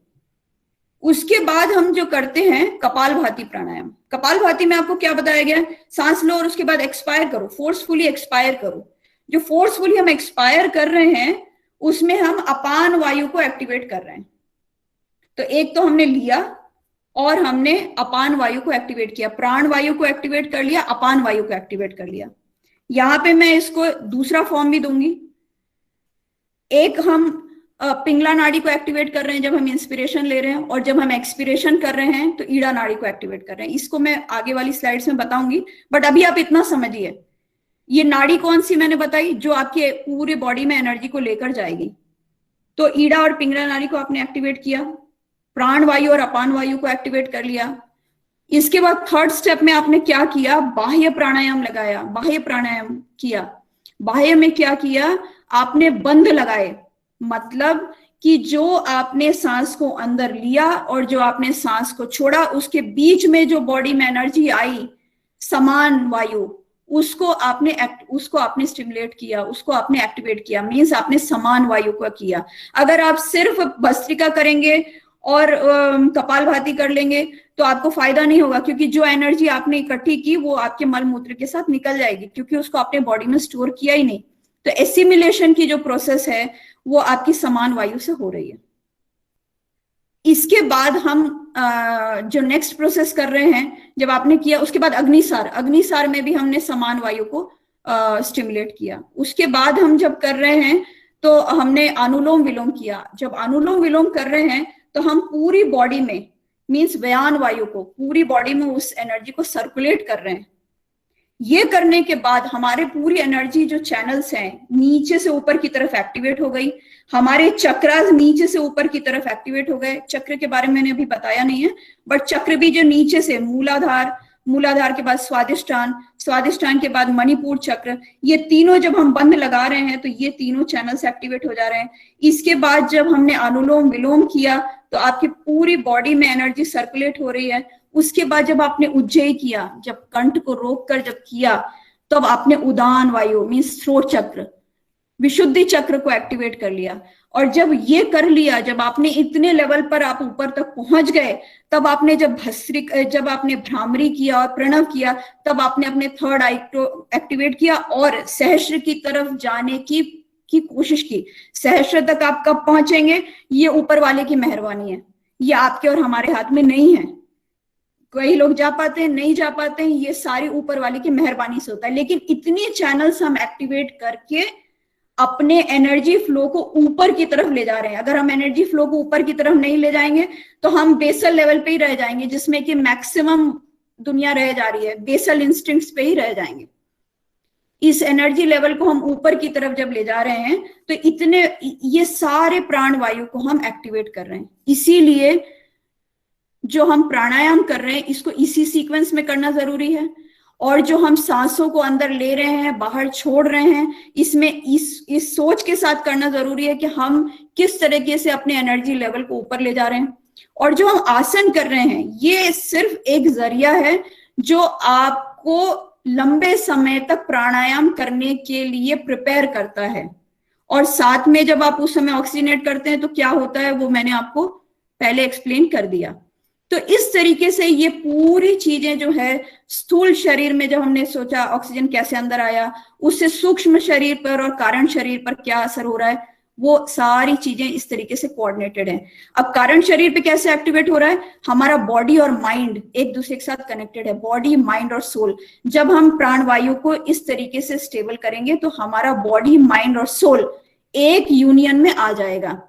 उसके बाद हम जो करते हैं कपालभाति प्राणायाम। कपालभाति में आपको क्या बताया गया? सांस लो और उसके बाद एक्सपायर करो, फोर्सफुली एक्सपायर करो। जो फोर्सफुली हम एक्सपायर कर रहे हैं उसमें हम अपान वायु को एक्टिवेट कर रहे हैं। तो एक तो हमने लिया और हमने अपान वायु को एक्टिवेट किया, प्राण वायु को एक्टिवेट कर लिया, अपान वायु को एक्टिवेट कर लिया। यहां पे मैं इसको दूसरा फॉर्म भी दूंगी। एक हम पिंगला नाड़ी को एक्टिवेट कर रहे हैं जब हम इंस्पिरेशन ले रहे हैं, और जब हम एक्सपिरेशन कर रहे हैं तो ईड़ा नाड़ी को एक्टिवेट कर रहे हैं। इसको मैं आगे वाली स्लाइड्स में बताऊंगी, बट अभी आप इतना समझिए ये नाड़ी कौन सी मैंने बताई जो आपके पूरे बॉडी में एनर्जी को लेकर जाएगी। तो ईड़ा और पिंगला नाड़ी को आपने एक्टिवेट किया, प्राण वायु और अपान वायु को एक्टिवेट कर लिया। इसके बाद थर्ड स्टेप में आपने क्या किया? बाह्य प्राणायाम लगाया, बाह्य प्राणायाम किया। बाह्य में क्या किया? आपने बंध लगाए, मतलब कि जो आपने सांस को अंदर लिया और जो आपने सांस को छोड़ा उसके बीच में जो बॉडी में एनर्जी आई समान वायु, उसको आपने स्टिमुलेट किया, उसको आपने एक्टिवेट किया। मींस आपने समान वायु को किया। अगर आप सिर्फ भस्त्रिका करेंगे और कपालभाति कर लेंगे तो आपको फायदा नहीं होगा, क्योंकि जो एनर्जी आपने इकट्ठी की वो आपके मल मूत्र के साथ निकल जाएगी, क्योंकि उसको आपने बॉडी में स्टोर किया ही नहीं। तो एसिमिलेशन की जो प्रोसेस है वो आपकी समान वायु से हो रही है। इसके बाद हम जो नेक्स्ट प्रोसेस कर रहे हैं, जब आपने किया उसके बाद अग्निसार में भी हमने समान वायु को स्टिमुलेट किया। उसके बाद हम जब कर रहे हैं तो हमने अनुलोम विलोम किया। जब अनुलोम विलोम कर रहे हैं तो हम पूरी बॉडी में, मींस व्यान वायु को पूरी बॉडी में उस एनर्जी को सर्कुलेट कर रहे हैं। ये करने के बाद हमारे पूरी एनर्जी जो चैनल्स हैं नीचे से ऊपर की तरफ एक्टिवेट हो गई, हमारे चक्रास नीचे से ऊपर की तरफ एक्टिवेट हो गए। चक्र के बारे में मैंने अभी बताया नहीं है, बट चक्र भी जो नीचे से मूलाधार, मूलाधार के बाद स्वादिष्ठान, स्वादिष्ठान के बाद मणिपुर चक्र, ये तीनों जब हम बंद लगा रहे हैं तो ये तीनों चैनल्स एक्टिवेट हो जा रहे हैं। इसके बाद जब हमने अनुलोम विलोम किया तो आपकी पूरी बॉडी में एनर्जी सर्कुलेट हो रही है। उसके बाद जब आपने उज्जय किया, जब कंठ को रोककर जब किया, तब आपने उदान वायु मीन्स थ्रोट चक्र, विशुद्धि चक्र को एक्टिवेट कर लिया। और जब ये कर लिया, जब आपने इतने लेवल पर आप ऊपर तक पहुंच गए, तब आपने जब आपने भ्रामरी किया और प्रणव किया, तब आपने अपने थर्ड आई को एक्टिवेट किया और सहस्त्र की तरफ जाने की कोशिश की। सहस्त्र तक आप कब पहुंचेंगे, ये ऊपर वाले की मेहरबानी है, ये आपके और हमारे हाथ में नहीं है। कई लोग जा पाते हैं, नहीं जा पाते हैं, ये सारी ऊपर वाले की मेहरबानी से होता है। लेकिन इतने चैनल्स हम एक्टिवेट करके अपने एनर्जी फ्लो को ऊपर की तरफ ले जा रहे हैं। अगर हम एनर्जी फ्लो को ऊपर की तरफ नहीं ले जाएंगे तो हम बेसल लेवल पे ही रह जाएंगे, जिसमें कि मैक्सिमम दुनिया रह जा रही है, बेसल इंस्टिंक्ट्स पे ही रह जाएंगे। इस एनर्जी लेवल को हम ऊपर की तरफ जब ले जा रहे हैं तो इतने ये सारे प्राण वायु को हम एक्टिवेट कर रहे हैं। इसीलिए जो हम प्राणायाम कर रहे हैं इसको इसी सीक्वेंस में करना जरूरी है। और जो हम सांसों को अंदर ले रहे हैं, बाहर छोड़ रहे हैं, इसमें इस सोच के साथ करना जरूरी है कि हम किस तरीके से अपने एनर्जी लेवल को ऊपर ले जा रहे हैं। और जो हम आसन कर रहे हैं ये सिर्फ एक जरिया है जो आपको लंबे समय तक प्राणायाम करने के लिए प्रिपेयर करता है। और साथ में जब आप उस समय ऑक्सीजनेट करते हैं तो क्या होता है वो मैंने आपको पहले एक्सप्लेन कर दिया। तो इस तरीके से ये पूरी चीजें जो है स्थूल शरीर में जब हमने सोचा ऑक्सीजन कैसे अंदर आया, उससे सूक्ष्म शरीर पर और कारण शरीर पर क्या असर हो रहा है, वो सारी चीजें इस तरीके से कोऑर्डिनेटेड है। अब कारण शरीर पे कैसे एक्टिवेट हो रहा है, हमारा बॉडी और माइंड एक दूसरे के साथ कनेक्टेड है, बॉडी माइंड और सोल। जब हम प्राणवायु को इस तरीके से स्टेबल करेंगे तो हमारा बॉडी माइंड और सोल एक यूनियन में आ जाएगा।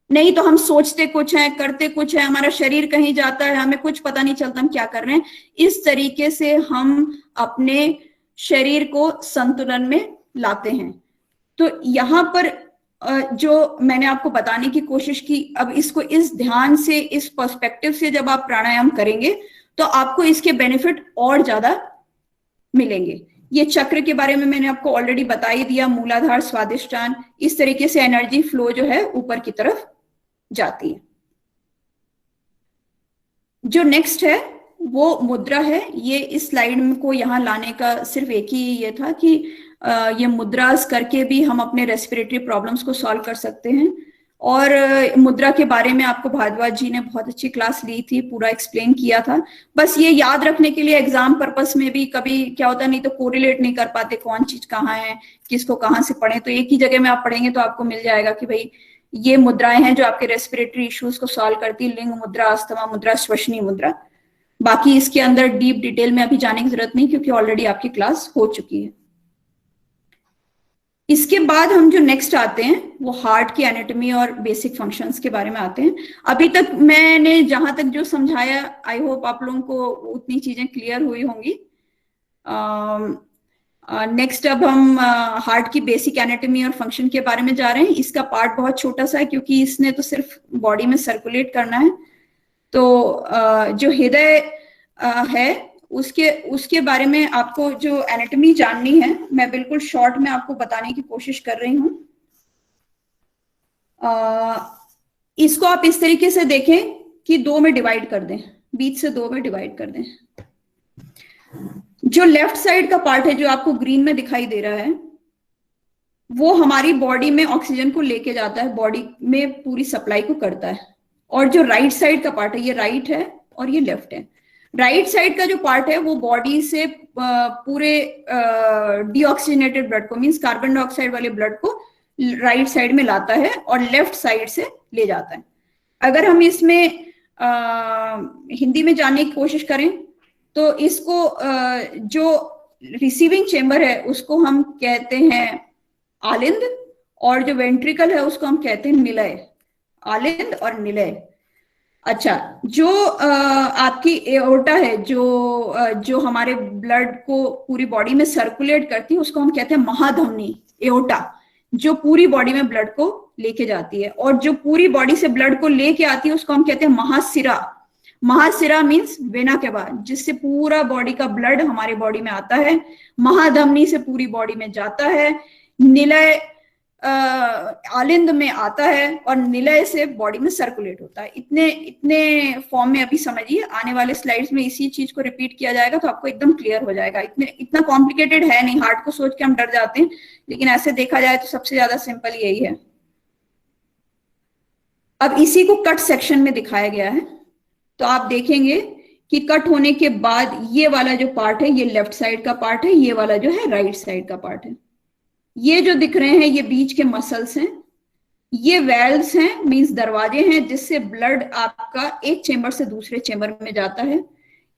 नहीं तो हम सोचते कुछ है, करते कुछ है, हमारा शरीर कहीं जाता है, हमें कुछ पता नहीं चलता हम क्या कर रहे हैं। इस तरीके से हम अपने शरीर को संतुलन में लाते हैं। तो यहाँ पर जो मैंने आपको बताने की कोशिश की, अब इसको इस ध्यान से, इस पर्सपेक्टिव से जब आप प्राणायाम करेंगे तो आपको इसके बेनिफिट और ज्यादा मिलेंगे। ये चक्र के बारे में मैंने आपको ऑलरेडी बता ही दिया, मूलाधार, स्वादिष्ठान, इस तरीके से एनर्जी फ्लो जो है ऊपर की तरफ जाती है। जो नेक्स्ट है वो मुद्रा है। ये इस स्लाइड को यहाँ लाने का सिर्फ एक ही ये था कि ये मुद्रास करके भी हम अपने रेस्पिरेटरी प्रॉब्लम्स को सॉल्व कर सकते हैं। और मुद्रा के बारे में आपको भारद्वाज जी ने बहुत अच्छी क्लास ली थी, पूरा एक्सप्लेन किया था। बस ये याद रखने के लिए एग्जाम पर्पस में भी कभी क्या होता नहीं तो कोरिलेट नहीं कर पाते कौन चीज कहाँ है, किसको कहाँ से पढ़े। तो एक ही जगह में आप पढ़ेंगे तो आपको मिल जाएगा कि भाई ये मुद्राएं हैं जो आपके रेस्पिरेटरी इश्यूज को सॉल्व करती है, लिंग मुद्रा, अस्थमा मुद्रा, श्वसनी मुद्रा। बाकी इसके अंदर डीप डिटेल में अभी जाने की जरूरत नहीं क्योंकि ऑलरेडी आपकी क्लास हो चुकी है। इसके बाद हम जो नेक्स्ट आते हैं वो हार्ट की एनाटॉमी और बेसिक फंक्शंस के बारे में आते हैं। अभी तक मैंने जहां तक जो समझाया, आई होप आप लोगों को उतनी चीजें क्लियर हुई होंगी। नेक्स्ट अब हम हार्ट की बेसिक एनाटॉमी और फंक्शन के बारे में जा रहे हैं। इसका पार्ट बहुत छोटा सा है क्योंकि इसने तो सिर्फ बॉडी में सर्कुलेट करना है। तो जो हृदय है उसके बारे में आपको जो एनाटॉमी जाननी है, मैं बिल्कुल शॉर्ट में आपको बताने की कोशिश कर रही हूँ। इसको आप इस तरीके से देखें कि दो में डिवाइड कर दें, बीच से दो में डिवाइड कर दें। जो लेफ्ट साइड का पार्ट है जो आपको ग्रीन में दिखाई दे रहा है वो हमारी बॉडी में ऑक्सीजन को लेके जाता है, बॉडी में पूरी सप्लाई को करता है। और जो राइट साइड का पार्ट है, ये राइट है और ये लेफ्ट है। राइट साइड का जो पार्ट है वो बॉडी से पूरे डीऑक्सीजनेटेड ब्लड को, मींस कार्बन डाइऑक्साइड वाले ब्लड को राइट साइड में लाता है और लेफ्ट साइड से ले जाता है। अगर हम इसमें हिंदी में जानने की कोशिश करें तो इसको जो रिसीविंग चेम्बर है उसको हम कहते हैं आलिंद और जो वेंट्रिकल है उसको हम कहते हैं निलय। आलिंद और निलय। अच्छा, जो आपकी एओर्टा है, जो हमारे ब्लड को पूरी बॉडी में सर्कुलेट करती है, उसको हम कहते हैं महाधमनी, एओर्टा, जो पूरी बॉडी में ब्लड को लेके जाती है। और जो पूरी बॉडी से ब्लड को लेके आती है उसको हम कहते हैं महाशिरा। महाशिरा मीन्स वेना के बाद, जिससे पूरा बॉडी का ब्लड हमारे बॉडी में आता है। महाधमनी से पूरी बॉडी में जाता है, निलय आलिंद में आता है, और निलय से बॉडी में सर्कुलेट होता है। इतने फॉर्म में अभी समझिए, आने वाले स्लाइड्स में इसी चीज को रिपीट किया जाएगा तो आपको एकदम क्लियर हो जाएगा। इतना कॉम्प्लिकेटेड है नहीं, हार्ट को सोच के हम डर जाते हैं, लेकिन ऐसे देखा जाए तो सबसे ज्यादा सिंपल यही है। अब इसी को कट सेक्शन में दिखाया गया है, तो आप देखेंगे कि कट होने के बाद ये वाला जो पार्ट है ये लेफ्ट साइड का पार्ट है, ये वाला जो है राइट साइड का पार्ट है। ये जो दिख रहे हैं ये बीच के मसल्स हैं, ये वेल्व्स हैं, मींस दरवाजे हैं जिससे ब्लड आपका एक चेंबर से दूसरे चेंबर में जाता है।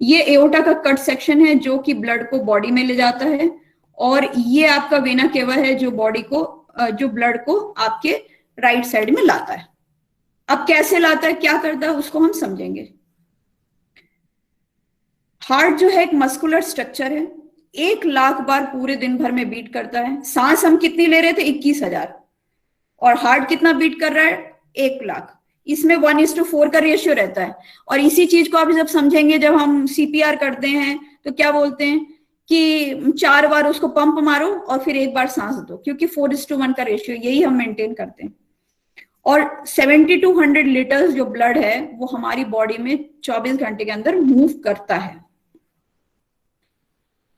ये एओर्टा का कट सेक्शन है जो कि ब्लड को बॉडी में ले जाता है, और ये आपका वेना केवा है जो बॉडी को, जो ब्लड को आपके राइट साइड में लाता है। अब कैसे लाता है, क्या करता है, उसको हम समझेंगे। हार्ट जो है एक मस्कुलर स्ट्रक्चर है, 1,00,000 बार पूरे दिन भर में बीट करता है। सांस हम कितनी ले रहे थे, 21,000, और हार्ट कितना बीट कर रहा है, 1,00,000। इसमें 1:4 का रेशियो रहता है। और इसी चीज को आप जब समझेंगे, जब हम CPR करते हैं तो क्या बोलते हैं कि 4 बार उसको पंप मारो और फिर 1 बार सांस दो, क्योंकि 4:1 का रेशियो, यही हम मेंटेन करते हैं। और 70-100 लीटर्स जो ब्लड है वो हमारी बॉडी में 24 घंटे के अंदर मूव करता है।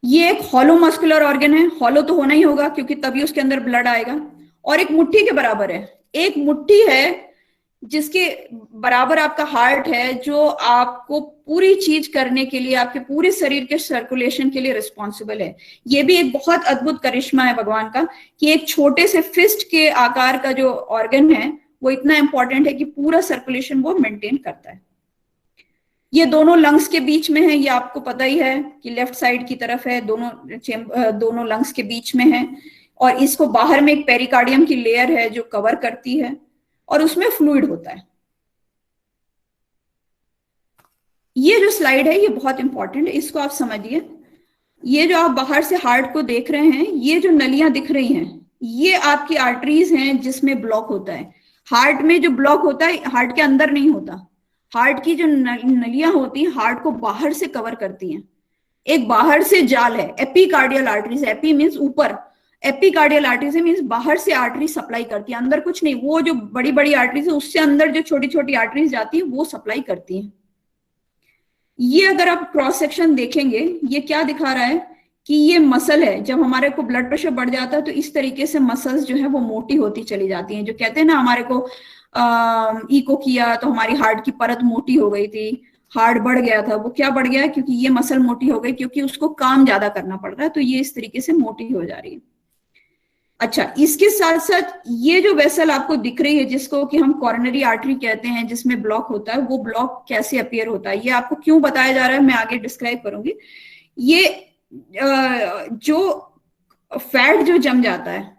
ये एक हॉलो मस्कुलर ऑर्गन है, हॉलो तो होना ही होगा क्योंकि तभी उसके अंदर ब्लड आएगा, और एक मुट्ठी के बराबर है। एक मुट्ठी है जिसके बराबर आपका हार्ट है, जो आपको पूरी चीज करने के लिए, आपके पूरे शरीर के सर्कुलेशन के लिए रिस्पॉन्सिबल है। ये भी एक बहुत अद्भुत करिश्मा है भगवान का कि एक छोटे से फिस्ट के आकार का जो ऑर्गन है वो इतना इंपॉर्टेंट है कि पूरा सर्कुलेशन वो मेंटेन करता है। ये दोनों लंग्स के बीच में है, ये आपको पता ही है कि लेफ्ट साइड की तरफ है, दोनों लंग्स के बीच में है। और इसको बाहर में एक पेरिकार्डियम की लेयर है जो कवर करती है, और उसमें फ्लूइड होता है। ये जो स्लाइड है ये बहुत इंपॉर्टेंट है, इसको आप समझिए। ये जो आप बाहर से हार्ट को देख रहे हैं, ये जो नलियां दिख रही हैं, ये आपकी आर्टरीज हैं जिसमें ब्लॉक होता है। हार्ट में जो ब्लॉक होता है हार्ट के अंदर नहीं होता, हार्ट की जो नलियां होती हैं हार्ट को बाहर से कवर करती हैं। एक बाहर से जाल है, एपिकार्डियल आर्टरीज, एपी मीन्स ऊपर, एपिकार्डियल आर्टरीज मीन्स बाहर से आर्टरी सप्लाई करती है, अंदर कुछ नहीं। वो जो बड़ी बड़ी आर्टरीज है उससे अंदर जो छोटी छोटी आर्टरीज जाती है वो सप्लाई करती है। ये अगर आप क्रॉस सेक्शन देखेंगे, ये क्या दिखा रहा है कि ये मसल है। जब हमारे को ब्लड प्रेशर बढ़ जाता है तो इस तरीके से मसल्स जो है वो मोटी होती चली जाती हैं। जो कहते हैं ना, हमारे को इको किया तो हमारी हार्ट की परत मोटी हो गई थी, हार्ट बढ़ गया था। वो क्या बढ़ गया है, क्योंकि ये मसल मोटी हो गई, क्योंकि उसको काम ज्यादा करना पड़ रहा है, तो ये इस तरीके से मोटी हो जा रही है। अच्छा, इसके साथ साथ ये जो वेसल आपको दिख रही है जिसको कि हम कॉर्नरी आर्टरी कहते हैं, जिसमें ब्लॉक होता है, वो ब्लॉक कैसे अपीयर होता है ये आपको क्यों बताया जा रहा है मैं आगे डिस्क्राइब करूंगी। ये जो फैट जो जम जाता है,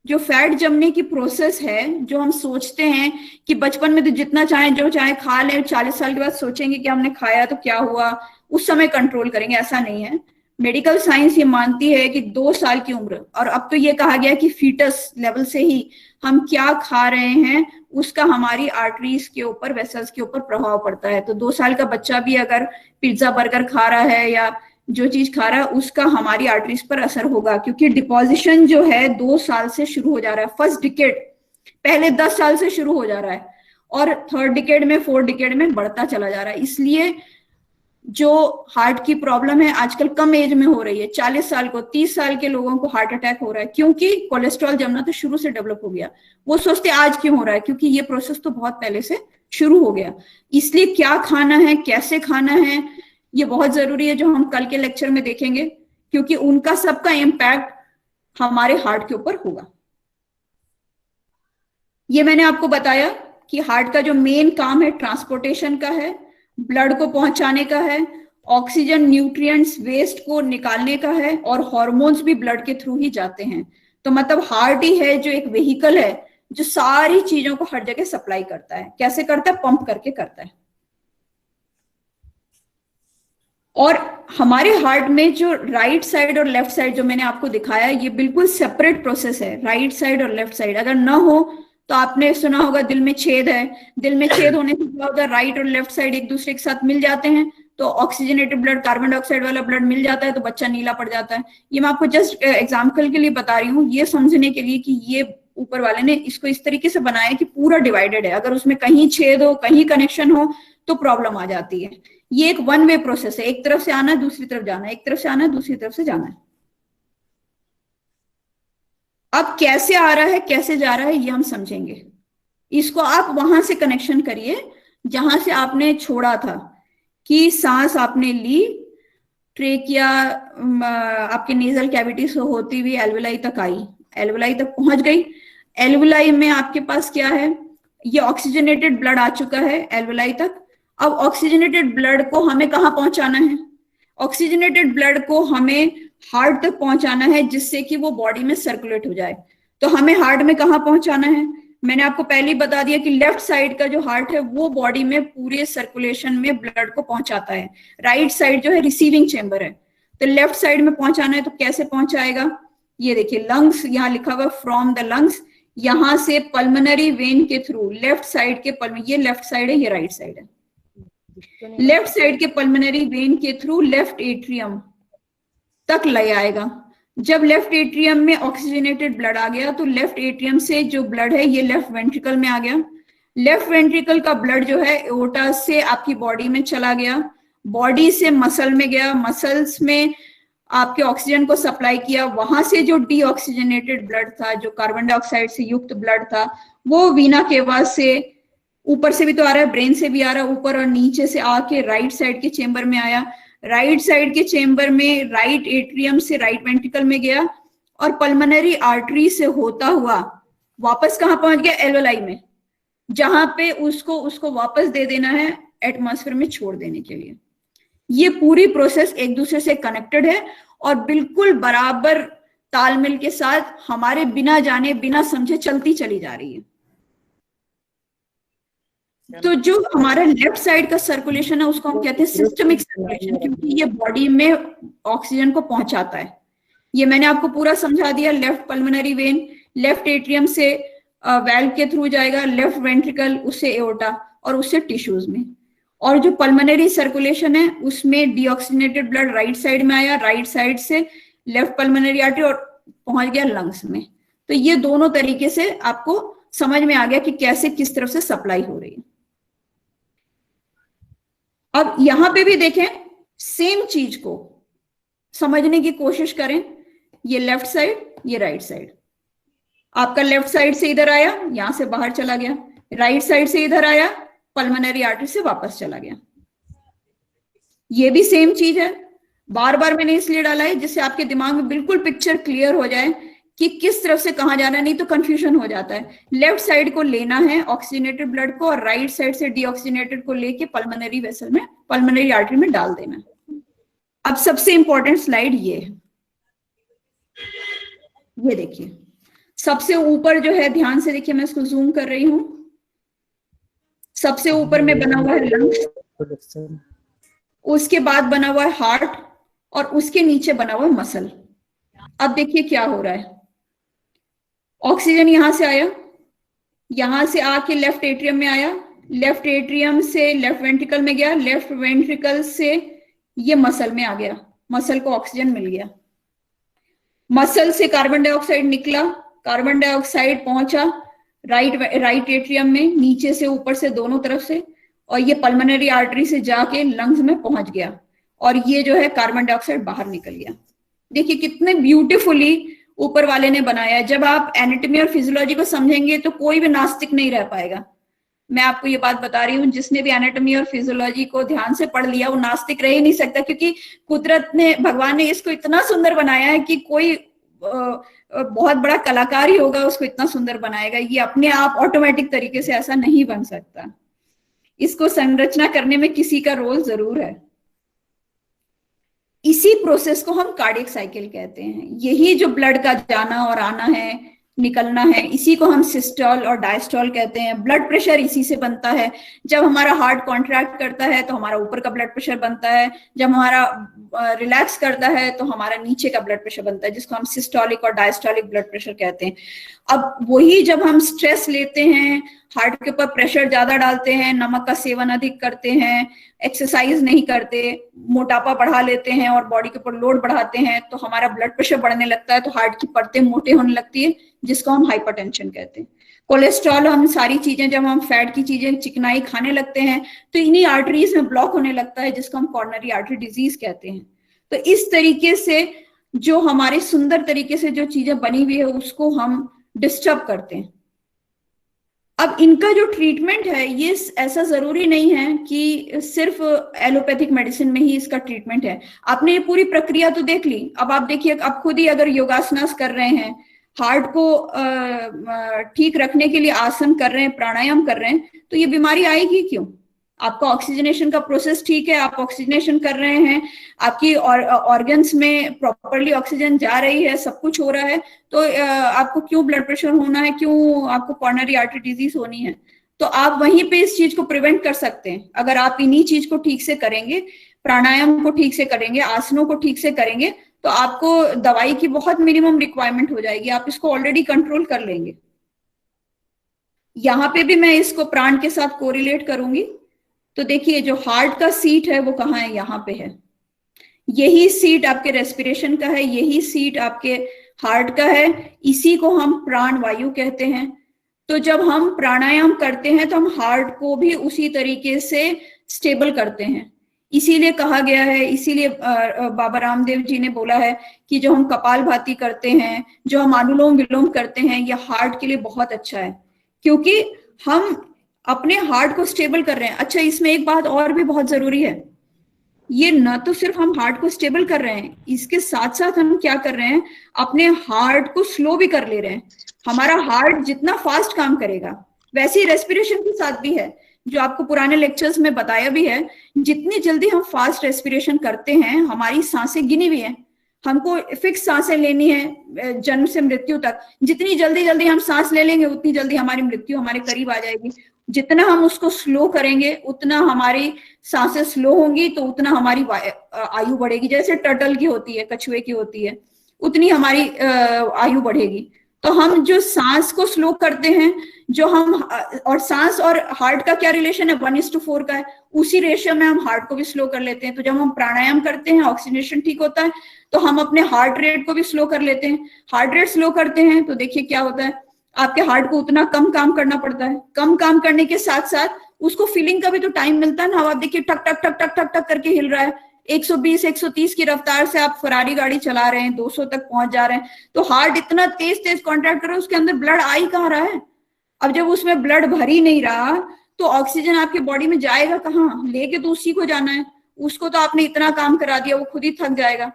जो फैट जमने की प्रोसेस है, जो हम सोचते हैं कि बचपन में तो जितना चाहे जो चाहे खा ले, 40 साल के बाद सोचेंगे कि हमने खाया तो क्या हुआ, उस समय कंट्रोल करेंगे, ऐसा नहीं है। मेडिकल साइंस ये मानती है कि 2 साल की उम्र, और अब तो ये कहा गया कि फीटस लेवल से ही हम क्या खा रहे हैं उसका हमारी आर्टरीज के ऊपर, वेसल्स के ऊपर प्रभाव पड़ता है। तो 2 साल का बच्चा भी अगर पिज्जा बर्गर खा रहा है या जो चीज खा रहा है उसका हमारी आर्टरीज पर असर होगा, क्योंकि डिपोजिशन जो है 2 साल से शुरू हो जा रहा है। फर्स्ट डिकेड पहले 10 साल से शुरू हो जा रहा है और थर्ड डिकेड में, फोर्थ डिकेड में बढ़ता चला जा रहा है। इसलिए जो हार्ट की प्रॉब्लम है आजकल कम एज में हो रही है। 40 साल को, 30 साल के लोगों को हार्ट अटैक हो रहा है, क्योंकि कोलेस्ट्रॉल जमना तो शुरू से डेवलप हो गया। वो सोचते आज क्यों हो रहा है, क्योंकि ये प्रोसेस तो बहुत पहले से शुरू हो गया। इसलिए क्या खाना है, कैसे खाना है, ये बहुत जरूरी है, जो हम कल के लेक्चर में देखेंगे, क्योंकि उनका सबका इम्पैक्ट हमारे हार्ट के ऊपर होगा। ये मैंने आपको बताया कि हार्ट का जो मेन काम है ट्रांसपोर्टेशन का है, ब्लड को पहुंचाने का है, ऑक्सीजन, न्यूट्रिएंट्स, वेस्ट को निकालने का है, और हार्मोन्स भी ब्लड के थ्रू ही जाते हैं। तो मतलब हार्ट ही है जो एक व्हीकल है जो सारी चीजों को हर जगह सप्लाई करता है। कैसे करता है, पंप करके करता है। और हमारे हार्ट में जो राइट साइड और लेफ्ट साइड जो मैंने आपको दिखाया, ये बिल्कुल सेपरेट प्रोसेस है, राइट साइड और लेफ्ट साइड। अगर ना हो तो आपने सुना होगा दिल में छेद है, दिल में छेद होने से क्या होता है, राइट और लेफ्ट साइड एक दूसरे के साथ मिल जाते हैं, तो ऑक्सीजनेटेड ब्लड, कार्बन डाइऑक्साइड वाला ब्लड मिल जाता है, तो बच्चा नीला पड़ जाता है। ये मैं आपको जस्ट एग्जाम्पल के लिए बता रही हूँ, ये समझने के लिए कि ये ऊपर वाले ने इसको इस तरीके से बनाया कि पूरा डिवाइडेड है, अगर उसमें कहीं छेद हो, कहीं कनेक्शन हो तो प्रॉब्लम आ जाती है। ये एक वन वे प्रोसेस है, एक तरफ से आना है, दूसरी तरफ जाना है, एक तरफ से आना है, दूसरी तरफ से जाना है। अब कैसे आ रहा है, कैसे जा रहा है, ये हम समझेंगे। इसको आप वहां से कनेक्शन करिए जहां से आपने छोड़ा था, कि सांस आपने ली, ट्रेकिया आपके नेजल कैविटी से होती हुई एल्वेलाई तक आई, एल्वेलाई तक पहुंच गई। एल्वेलाई में आपके पास क्या है, ये ऑक्सीजनेटेड ब्लड आ चुका है एल्वेलाई तक। अब ऑक्सीजनेटेड ब्लड को हमें कहाँ पहुंचाना है, ऑक्सीजनेटेड ब्लड को हमें हार्ट तक पहुंचाना है, जिससे कि वो बॉडी में सर्कुलेट हो जाए। तो हमें हार्ट में कहाँ पहुंचाना है, मैंने आपको पहले ही बता दिया कि लेफ्ट साइड का जो हार्ट है वो बॉडी में पूरे सर्कुलेशन में ब्लड को पहुंचाता है, राइट साइड जो है रिसीविंग चेंबर है। तो लेफ्ट साइड में पहुंचाना है तो कैसे पहुंचाएगा, ये देखिए लंग्स यहाँ लिखा हुआ फ्रॉम द लंग्स, यहां से पल्मोनरी वेन के थ्रू लेफ्ट साइड के ये लेफ्ट साइड है, ये राइट साइड है, लेफ्ट साइड के पल्मोनरी वेन के थ्रू लेफ्ट एट्रियम तक ले आएगा। जब लेफ्ट एट्रियम में ऑक्सीजनेटेड ब्लड आ गया तो लेफ्ट एट्रियम से जो ब्लड है ये लेफ्ट वेंट्रिकल में आ गया। लेफ्ट वेंट्रिकल का ब्लड जो है एओर्टा से आपकी बॉडी में चला गया, बॉडी से मसल में गया, मसल्स में आपके ऑक्सीजन को सप्लाई किया, वहां से जो डीऑक्सीजनेटेड ब्लड था, जो कार्बन डाइऑक्साइड से युक्त ब्लड था, वो वीना केवा से ऊपर से भी तो आ रहा है, ब्रेन से भी आ रहा है, ऊपर और नीचे से आके राइट साइड के चेंबर में आया, राइट साइड के चेंबर में राइट एट्रियम से राइट वेंट्रिकल में गया, और पल्मोनरी आर्टरी से होता हुआ वापस कहाँ पहुंच गया, एल्वेलाई में, जहां पे उसको वापस दे देना है एटमॉस्फेयर में छोड़ देने के लिए। ये पूरी प्रोसेस एक दूसरे से कनेक्टेड है और बिल्कुल बराबर तालमेल के साथ हमारे बिना जाने बिना समझे चलती चली जा रही है। तो जो हमारा लेफ्ट साइड का सर्कुलेशन है उसको हम कहते हैं सिस्टमिक सर्कुलेशन, क्योंकि ये बॉडी में ऑक्सीजन को पहुंचाता है। ये मैंने आपको पूरा समझा दिया, left pulmonary vein, left atrium से वेल्व के थ्रू जाएगा, लेफ्ट वेंट्रिकल, उससे एओर्टा और उससे टिश्यूज में। और जो पल्मोनरी सर्कुलेशन है उसमें डीऑक्सीजनेटेड ब्लड राइट साइड में आया, राइट साइड से लेफ्ट पल्मोनरी आर्टरी और पहुंच गया लंग्स में। तो ये दोनों तरीके से आपको समझ में आ गया कि कैसे किस तरफ से सप्लाई हो रही है। अब यहां पे भी देखें, सेम चीज को समझने की कोशिश करें, ये लेफ्ट साइड, ये राइट साइड। आपका लेफ्ट साइड से इधर आया, यहां से बाहर चला गया, राइट साइड से इधर आया, पल्मोनरी आर्टरी से वापस चला गया। ये भी सेम चीज है। बार बार मैंने इसलिए डाला है जिससे आपके दिमाग में बिल्कुल पिक्चर क्लियर हो जाए कि किस तरफ से कहां जाना है, नहीं तो कंफ्यूजन हो जाता है। लेफ्ट साइड को लेना है ऑक्सीजनेटेड ब्लड को, और राइट साइड से डीऑक्सीजनेटेड को लेके पल्मोनरी वेसल में, पल्मोनरी आर्टरी में डाल देना है। अब सबसे इंपॉर्टेंट स्लाइड ये है, ये देखिए सबसे ऊपर जो है, ध्यान से देखिए, मैं इसको जूम कर रही हूं। सबसे ऊपर में बना हुआ है लंग्स, उसके बाद बना हुआ है हार्ट, और उसके नीचे बना हुआ है मसल। अब देखिए क्या हो रहा है, ऑक्सीजन यहां से आया, यहां से आके लेफ्ट एट्रियम में आया, लेफ्ट एट्रियम से लेफ्ट वेंट्रिकल में गया, लेफ्ट वेंट्रिकल से ये मसल में आ गया, मसल को ऑक्सीजन मिल गया, मसल से कार्बन डाइऑक्साइड निकला, कार्बन डाइऑक्साइड पहुंचा राइट एट्रियम में, नीचे से ऊपर से दोनों तरफ से, और ये पल्मोनरी आर्टरी से जाके लंग्स में पहुंच गया, और ये जो है कार्बन डाइऑक्साइड बाहर निकल गया। देखिए कितने ब्यूटीफुली ऊपर वाले ने बनाया है। जब आप एनाटॉमी और फिजियोलॉजी को समझेंगे तो कोई भी नास्तिक नहीं रह पाएगा। मैं आपको ये बात बता रही हूँ, जिसने भी एनाटॉमी और फिजियोलॉजी को ध्यान से पढ़ लिया वो नास्तिक रह ही नहीं सकता, क्योंकि कुदरत ने, भगवान ने इसको इतना सुंदर बनाया है कि कोई बहुत बड़ा कलाकार ही होगा उसको इतना सुंदर बनाएगा। ये अपने आप ऑटोमेटिक तरीके से ऐसा नहीं बन सकता, इसको संरचना करने में किसी का रोल जरूर है। इसी प्रोसेस को हम कार्डियक साइकिल कहते हैं। यही जो ब्लड का जाना और आना है, निकलना है, इसी को हम सिस्टोल और डायस्टोल कहते हैं। ब्लड प्रेशर इसी से बनता है। जब हमारा हार्ट कॉन्ट्रैक्ट करता है तो हमारा ऊपर का ब्लड प्रेशर बनता है, जब हमारा रिलैक्स करता है तो हमारा नीचे का ब्लड प्रेशर बनता है, जिसको हम सिस्टोलिक और डायस्टोलिक ब्लड प्रेशर कहते हैं। अब वही जब हम स्ट्रेस लेते हैं, हार्ट के ऊपर प्रेशर ज्यादा डालते हैं, नमक का सेवन अधिक करते हैं, एक्सरसाइज नहीं करते, मोटापा बढ़ा लेते हैं और बॉडी के ऊपर लोड बढ़ाते हैं, तो हमारा ब्लड प्रेशर बढ़ने लगता है, तो हार्ट की परतें मोटे होने लगती है, जिसको हम हाइपरटेंशन कहते हैं। कोलेस्ट्रॉल, हम सारी चीजें, जब हम फैट की चीजें, चिकनाई खाने लगते हैं तो इन्हीं आर्टरीज में ब्लॉक होने लगता है, जिसको हम कॉर्नरी आर्टरी डिजीज कहते हैं। तो इस तरीके से जो हमारे सुंदर तरीके से जो चीजें बनी हुई है उसको हम डिस्टर्ब करते हैं। अब इनका जो ट्रीटमेंट है ये ऐसा जरूरी नहीं है कि सिर्फ एलोपैथिक मेडिसिन में ही इसका ट्रीटमेंट है। आपने ये पूरी प्रक्रिया तो देख ली। अब आप देखिए, आप खुद ही अगर योगासनास कर रहे हैं, हार्ट को ठीक रखने के लिए आसन कर रहे हैं, प्राणायाम कर रहे हैं, तो ये बीमारी आएगी क्यों? आपका ऑक्सीजनेशन का प्रोसेस ठीक है, आप ऑक्सीजनेशन कर रहे हैं, आपकी ऑर्गन्स में प्रॉपरली ऑक्सीजन जा रही है, सब कुछ हो रहा है, तो आपको क्यों ब्लड प्रेशर होना है, क्यों आपको कॉर्नरी आर्टरी डिजीज होनी है? तो आप वहीं पे इस चीज को प्रिवेंट कर सकते हैं। अगर आप इन्हीं चीज को ठीक से करेंगे, प्राणायाम को ठीक से करेंगे, आसनों को ठीक से करेंगे, तो आपको दवाई की बहुत मिनिमम रिक्वायरमेंट हो जाएगी, आप इसको ऑलरेडी कंट्रोल कर लेंगे। यहाँ पे भी मैं इसको प्राण के साथ कोरिलेट करूंगी। तो देखिए, जो हार्ट का सीट है वो कहाँ है? यहाँ पे है। यही सीट आपके रेस्पिरेशन का है, यही सीट आपके हार्ट का है, इसी को हम प्राण वायु कहते हैं। तो जब हम प्राणायाम करते हैं तो हम हार्ट को भी उसी तरीके से स्टेबल करते हैं। इसीलिए कहा गया है, इसीलिए बाबा रामदेव जी ने बोला है कि जो हम कपालभाति करते हैं, जो हम अनुलोम विलोम करते हैं, ये हार्ट के लिए बहुत अच्छा है, क्योंकि हम अपने हार्ट को स्टेबल कर रहे हैं। अच्छा, इसमें एक बात और भी बहुत जरूरी है, ये न तो सिर्फ हम हार्ट को स्टेबल कर रहे हैं, इसके साथ साथ हम क्या कर रहे हैं, अपने हार्ट को स्लो भी कर ले रहे हैं। हमारा हार्ट जितना फास्ट काम करेगा, वैसे ही रेस्पिरेशन के साथ भी है, जो आपको पुराने लेक्चर्स में बताया भी है। जितनी जल्दी हम फास्ट रेस्पिरेशन करते हैं, हमारी सांसें गिनी हुई है, हमको फिक्स सांसें लेनी है जन्म से मृत्यु तक। जितनी जल्दी हम सांस ले लेंगे, उतनी जल्दी हमारी मृत्यु हमारे करीब आ जाएगी। जितना हम उसको स्लो करेंगे, उतना हमारी सांसें स्लो होंगी, तो उतना हमारी आयु बढ़ेगी। जैसे टर्टल की होती है, कछुए की होती है, उतनी हमारी आयु बढ़ेगी। तो हम जो सांस को स्लो करते हैं, जो हम, और सांस और हार्ट का क्या रिलेशन है? 1:4 का है। उसी रेशियो में हम हार्ट को भी स्लो कर लेते हैं। तो जब हम प्राणायाम करते हैं, ऑक्सीजनेशन ठीक होता है, तो हम अपने हार्ट रेट को भी स्लो कर लेते हैं। हार्ट रेट स्लो करते हैं तो देखिए क्या होता है, आपके हार्ट को उतना कम काम करना पड़ता है। कम काम करने के साथ साथ उसको फीलिंग का भी तो टाइम मिलता है ना। आप देखिए, टक टक टक टक टक टक करके हिल रहा है। 120-130 की रफ्तार से आप फरारी गाड़ी चला रहे हैं, 200 तक पहुंच जा रहे हैं, तो हार्ट इतना तेज कॉन्ट्रैक्ट कर रहा है, उसके अंदर ब्लड आ ही कहाँ रहा है? अब जब उसमें ब्लड भर ही नहीं रहा, तो ऑक्सीजन आपके बॉडी में जाएगा कहाँ? लेके तो उसी को जाना है। उसको तो आपने इतना काम करा दिया, वो खुद ही थक जाएगा,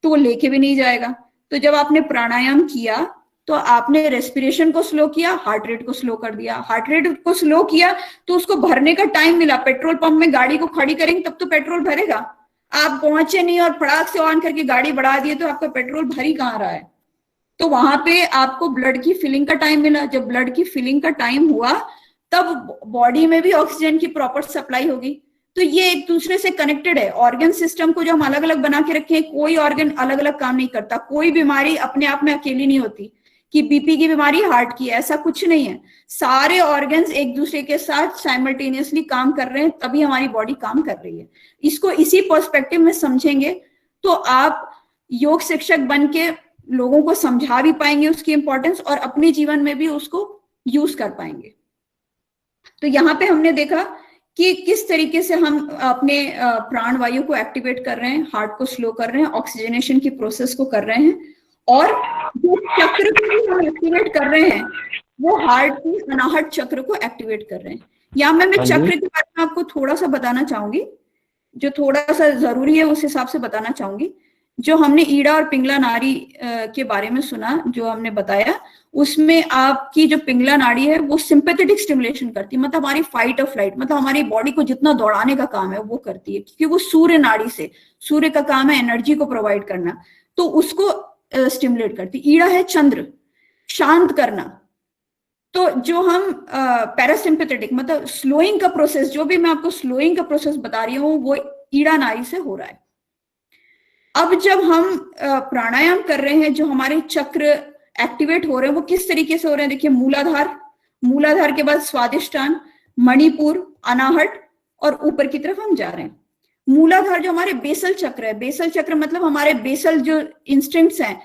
तो वो लेके भी नहीं जाएगा। तो जब आपने प्राणायाम किया, तो आपने रेस्पिरेशन को स्लो किया, हार्ट रेट को स्लो कर दिया। हार्ट रेट को स्लो किया तो उसको भरने का टाइम मिला। पेट्रोल पंप में गाड़ी को खड़ी करेंगे तब तो पेट्रोल भरेगा। आप पहुंचे नहीं और फटाक से ऑन करके गाड़ी बढ़ा दिए, तो आपका पेट्रोल भर ही कहाँ रहा है? तो वहां पे आपको ब्लड की फिलिंग का टाइम मिला। जब ब्लड की फिलिंग का टाइम हुआ, तब बॉडी में भी ऑक्सीजन की प्रॉपर सप्लाई होगी। तो ये एक दूसरे से कनेक्टेड है। ऑर्गन सिस्टम को जो हम अलग अलग बना के रखे हैं, कोई ऑर्गन अलग अलग काम नहीं करता। कोई बीमारी अपने आप में अकेली नहीं होती कि बीपी की बीमारी हार्ट की, ऐसा कुछ नहीं है। सारे ऑर्गन्स एक दूसरे के साथ साइमल्टेनियसली काम कर रहे हैं, तभी हमारी बॉडी काम कर रही है। इसको इसी पर्सपेक्टिव में समझेंगे तो आप योग शिक्षक बन के लोगों को समझा भी पाएंगे उसकी इंपॉर्टेंस, और अपने जीवन में भी उसको यूज कर पाएंगे। तो यहाँ पे हमने देखा कि किस तरीके से हम अपने प्राण वायु को एक्टिवेट कर रहे हैं, हार्ट को स्लो कर रहे हैं, ऑक्सीजनेशन की प्रोसेस को कर रहे हैं, और जो चक्र को हम एक्टिवेट कर रहे हैं, वो हार्ट की अनाहट चक्र को एक्टिवेट कर रहे हैं। यहाँ मैं चक्र के बारे में आपको थोड़ा सा बताना चाहूंगी, जो थोड़ा सा जरूरी है उस हिसाब से बताना चाहूंगी। जो हमने ईड़ा और पिंगला नाड़ी के बारे में सुना, जो हमने बताया, उसमें आपकी जो पिंगला नाड़ी है वो सिंपैथेटिक स्टिमुलेशन करती है, मतलब हमारी फाइट और फ्लाइट, मतलब हमारी बॉडी को जितना दौड़ाने का काम है वो करती है, क्योंकि वो सूर्य नाड़ी से, सूर्य का काम है एनर्जी को प्रोवाइड करना, तो उसको स्टिमुलेट करती। ईड़ा है चंद्र। शांत करना। तो जो हम पैरासिम्पैथेटिक मतलब स्लोइंग का प्रोसेस, जो भी मैं आपको स्लोइंग का प्रोसेस बता रही हूँ वो ईड़ा नाड़ी से हो रहा है। अब जब हम प्राणायाम कर रहे हैं, जो हमारे चक्र एक्टिवेट हो रहे हैं वो किस तरीके से हो रहे हैं? देखिए, मूलाधार, मूलाधार के बाद स्वादिष्टान, मणिपुर, अनाहट और ऊपर की तरफ हम जा रहे हैं। मूलाधार जो हमारे बेसल चक्र है, बेसल चक्र मतलब हमारे बेसल जो इंस्टिंक्ट्स हैं,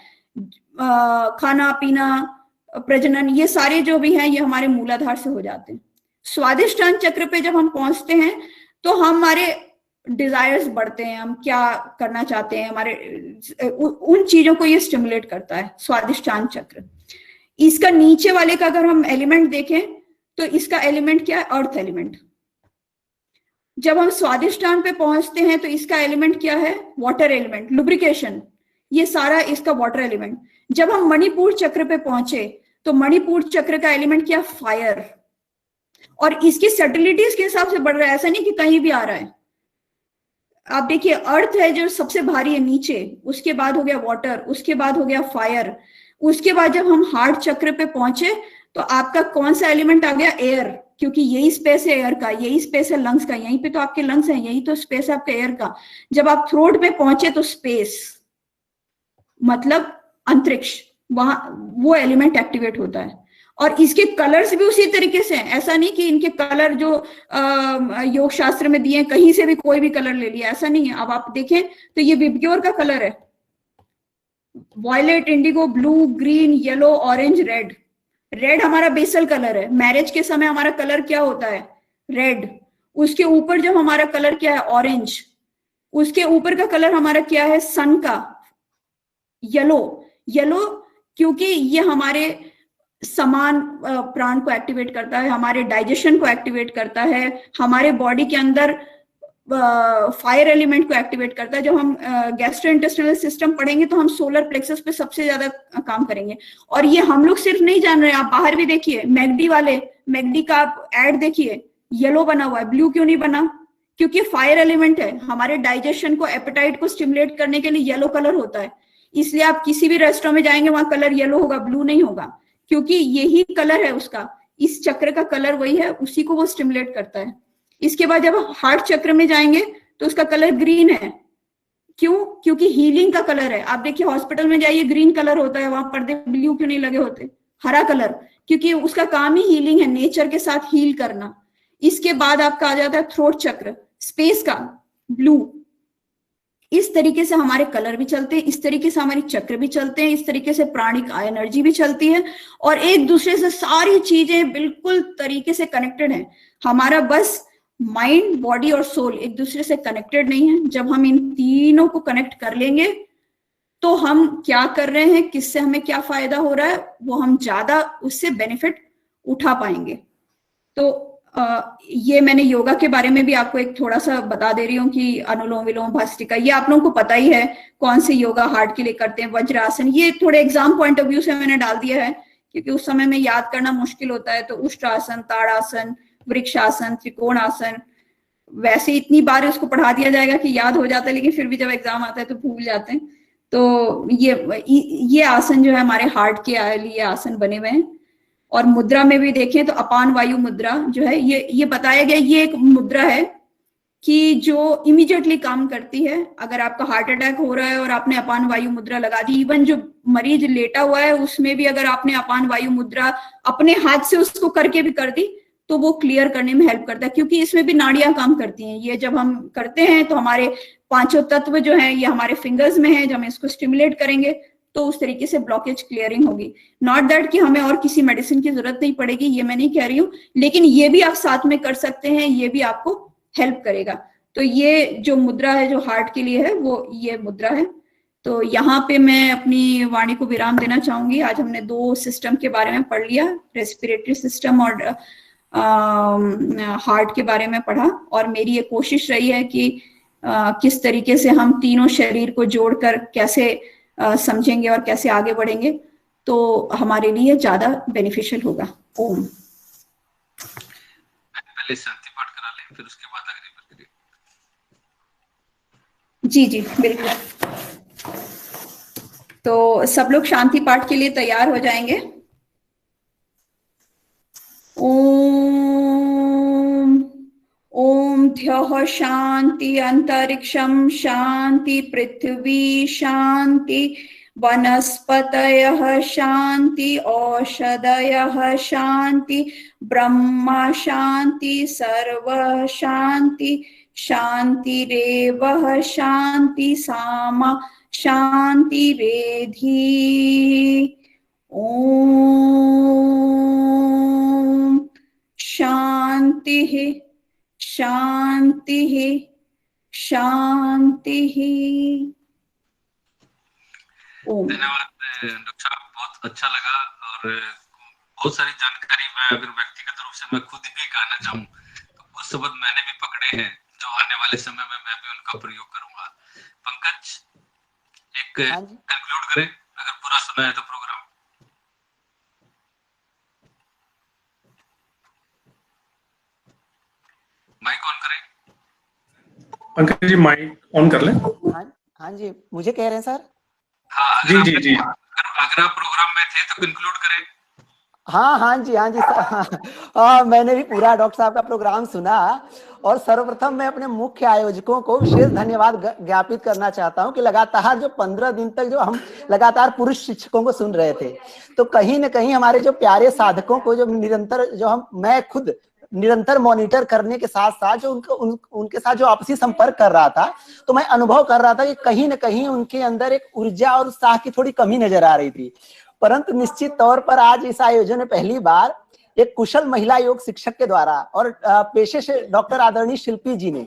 खाना पीना, प्रजनन, ये सारे जो भी हैं ये हमारे मूलाधार से हो जाते हैं। स्वादिष्टान चक्र पे जब हम पहुंचते हैं तो हमारे डिजायर्स बढ़ते हैं, हम क्या करना चाहते हैं, हमारे उन चीजों को ये स्टिमुलेट करता है स्वादिष्टान चक्र। इसका नीचे वाले का अगर हम एलिमेंट देखें तो इसका एलिमेंट क्या है? Earth element. जब हम स्वादिष्टान पे पहुंचते हैं तो इसका एलिमेंट क्या है? वाटर एलिमेंट, लुब्रिकेशन, ये सारा इसका वाटर एलिमेंट। जब हम मणिपुर चक्र पे पहुंचे तो मणिपुर चक्र का एलिमेंट क्या? फायर। और इसकी सैटेलिटीज के हिसाब से बढ़ रहा है, ऐसा नहीं कि कहीं भी आ रहा है। आप देखिए, अर्थ है जो सबसे भारी है नीचे, उसके बाद हो गया वाटर, उसके बाद हो गया फायर, उसके बाद जब हम हार्ट चक्र पे पहुंचे तो आपका कौन सा एलिमेंट आ गया? एयर, क्योंकि यही स्पेस है एयर का, यही स्पेस है लंग्स का, यहीं पे तो आपके लंग्स हैं, यही तो स्पेस है आपके एयर का। जब आप थ्रोट पे पहुंचे तो स्पेस मतलब अंतरिक्ष, वहां वो एलिमेंट एक्टिवेट होता है। और इसके कलर्स भी उसी तरीके से हैं, ऐसा नहीं कि इनके कलर जो योग शास्त्र में दिए कहीं से भी कोई भी कलर ले लिया, ऐसा नहीं है। अब आप देखें तो ये विबग्योर का कलर है, violet, indigo, blue, green, yellow, orange, red. Red हमारा बेसल कलर है। मैरिज के समय हमारा कलर क्या होता है? रेड। उसके ऊपर जो हमारा कलर क्या है? ऑरेंज। उसके ऊपर का कलर हमारा क्या है? सन का येलो। येलो क्योंकि ये हमारे समान प्राण को एक्टिवेट करता है, हमारे डाइजेशन को एक्टिवेट करता है, हमारे बॉडी के अंदर फायर एलिमेंट को एक्टिवेट करता है। जब हम गैस्ट्रोइंटेस्टाइनल सिस्टम पढ़ेंगे तो हम सोलर प्लेक्सस पे सबसे ज्यादा काम करेंगे। और ये हम लोग सिर्फ नहीं जान रहे, आप बाहर भी देखिए, मैगडी वाले, मैगडी का आप एड देखिए, येलो बना हुआ है, ब्लू क्यों नहीं बना? क्योंकि फायर एलिमेंट है, हमारे डाइजेशन को, एपेटाइट को स्टिमुलेट करने के लिए येलो कलर होता है। इसलिए आप किसी भी रेस्टोरेंट में जाएंगे वहां कलर येलो होगा, ब्लू नहीं होगा, क्योंकि यही कलर है उसका, इस चक्र का कलर वही है, उसी को वो स्टिमुलेट करता है। इसके बाद जब हार्ट चक्र में जाएंगे तो उसका कलर ग्रीन है। क्यों? क्योंकि हीलिंग का कलर है। आप देखिए हॉस्पिटल में जाइए, ग्रीन कलर होता है, वहां पर्दे ब्लू क्यों नहीं लगे होते? हरा कलर, क्योंकि उसका काम ही हीलिंग है, नेचर के साथ हील करना। इसके बाद आपका आ जाता है थ्रोट चक्र, स्पेस का, ब्लू। इस तरीके से हमारे कलर भी चलते हैं, इस तरीके से हमारी चक्र भी चलते हैं, इस तरीके से प्राणिक एनर्जी भी चलती है, और एक दूसरे से सारी चीजें बिल्कुल तरीके से कनेक्टेड हैं। हमारा बस माइंड, बॉडी और सोल एक दूसरे से कनेक्टेड नहीं है। जब हम इन तीनों को कनेक्ट कर लेंगे तो हम क्या कर रहे हैं, किससे हमें क्या फायदा हो रहा है, वो हम ज्यादा उससे बेनिफिट उठा पाएंगे। तो ये मैंने योगा के बारे में भी आपको एक थोड़ा सा बता दे रही हूँ कि अनुलोम विलोम भस्त्रिका, ये आप लोगों को पता ही है कौन से योगा हार्ट के लिए करते हैं। वज्रासन, ये थोड़े एग्जाम पॉइंट ऑफ व्यू से मैंने डाल दिया है क्योंकि उस समय में याद करना मुश्किल होता है। तो उष्ट्रासन, ताड़ासन, वृक्षासन, त्रिकोणासन, वैसे इतनी बार उसको पढ़ा दिया जाएगा कि याद हो जाता है, लेकिन फिर भी जब एग्जाम आता है तो भूल जाते हैं। तो ये आसन जो है हमारे हार्ट के लिए आसन बने हुए हैं। और मुद्रा में भी देखें तो अपान वायु मुद्रा जो है, ये बताया गया, ये एक मुद्रा है कि जो इमीडिएटली काम करती है। अगर आपका हार्ट अटैक हो रहा है और आपने अपान वायु मुद्रा लगा दी, इवन जो मरीज लेटा हुआ है उसमें भी अगर आपने अपान वायु मुद्रा अपने हाथ से उसको करके भी कर दी तो वो क्लियर करने में हेल्प करता है, क्योंकि इसमें भी नाड़ियां काम करती हैं। ये जब हम करते हैं तो हमारे पांचों तत्व जो है ये हमारे फिंगर्स में है, जब हम इसको स्टिमुलेट करेंगे तो उस तरीके से ब्लॉकेज क्लियरिंग होगी। नॉट दैट कि हमें और किसी मेडिसिन की जरूरत नहीं पड़ेगी, ये मैं नहीं कह रही हूँ, लेकिन ये भी आप साथ में कर सकते हैं, ये भी आपको हेल्प करेगा। तो ये जो मुद्रा है जो हार्ट के लिए है वो ये मुद्रा है। तो यहाँ पे मैं अपनी वाणी को विराम देना चाहूंगी। आज हमने 2 सिस्टम के बारे में पढ़ लिया, रेस्पिरेटरी सिस्टम और हार्ट के बारे में पढ़ा, और मेरी ये कोशिश रही है कि किस तरीके से हम तीनों शरीर को जोड़कर कैसे समझेंगे और कैसे आगे बढ़ेंगे तो हमारे लिए ज्यादा बेनिफिशियल होगा। ओम। पहले शांति पाठ करा लें, फिर उसके बाद आगे बढ़ेंगे। जी जी बिल्कुल। तो सब लोग शांति पाठ के लिए तैयार हो जाएंगे। पक्षिभ्यः शान्ति, अंतरिक्षं शान्ति, पृथ्वी शान्ति, वनस्पतयः शान्ति, औषधयः शान्ति, ब्रह्मा शान्ति, सर्वः शान्ति, शान्तिरेव शान्ति, सामा शान्तिरेधि। ओम शान्तिः शान्तिः शान्तिः। धन्यवाद डॉक्टर साहब, बहुत अच्छा लगा और बहुत सारी जानकारी मैं अगर व्यक्तिगत रूप से मैं खुद भी कहना चाहूँ तो कुछ शब्द मैंने भी पकड़े हैं जो आने वाले समय में मैं भी उनका प्रयोग करूंगा। पंकज, एक कंक्लूड करें अगर पूरा सुना है तो प्रोग्राम। माइक ऑन करें। पंकज जी माइक ऑन कर लें। हाँ जी, मुझे कह रहे हैं सर। हाँ जी जी जी, अगर आप प्रोग्राम में थे तो कंक्लूड करें। हाँ जी हाँ, मैंने भी पूरा डॉक्टर साहब का प्रोग्राम सुना और सर्वप्रथम मैं अपने मुख्य आयोजकों को विशेष धन्यवाद ज्ञापित करना चाहता हूं कि लगातार जो 15 दिन तक जो हम लगातार पुरुष शिक्षकों को सुन रहे थे, तो कहीं न कहीं हमारे जो प्यारे साधकों को जो निरंतर जो मैं खुद निरंतर मॉनिटर करने के साथ साथ जो उनके साथ जो आपसी संपर्क कर रहा था, तो मैं अनुभव कर रहा था कि कहीं न कहीं उनके अंदर एक ऊर्जा और उत्साह की थोड़ी कमी नजर आ रही थी। परंतु निश्चित तौर पर आज इस आयोजन में पहली बार एक कुशल महिला योग शिक्षक के द्वारा और पेशे से डॉक्टर आदरणीय शिल्पी जी ने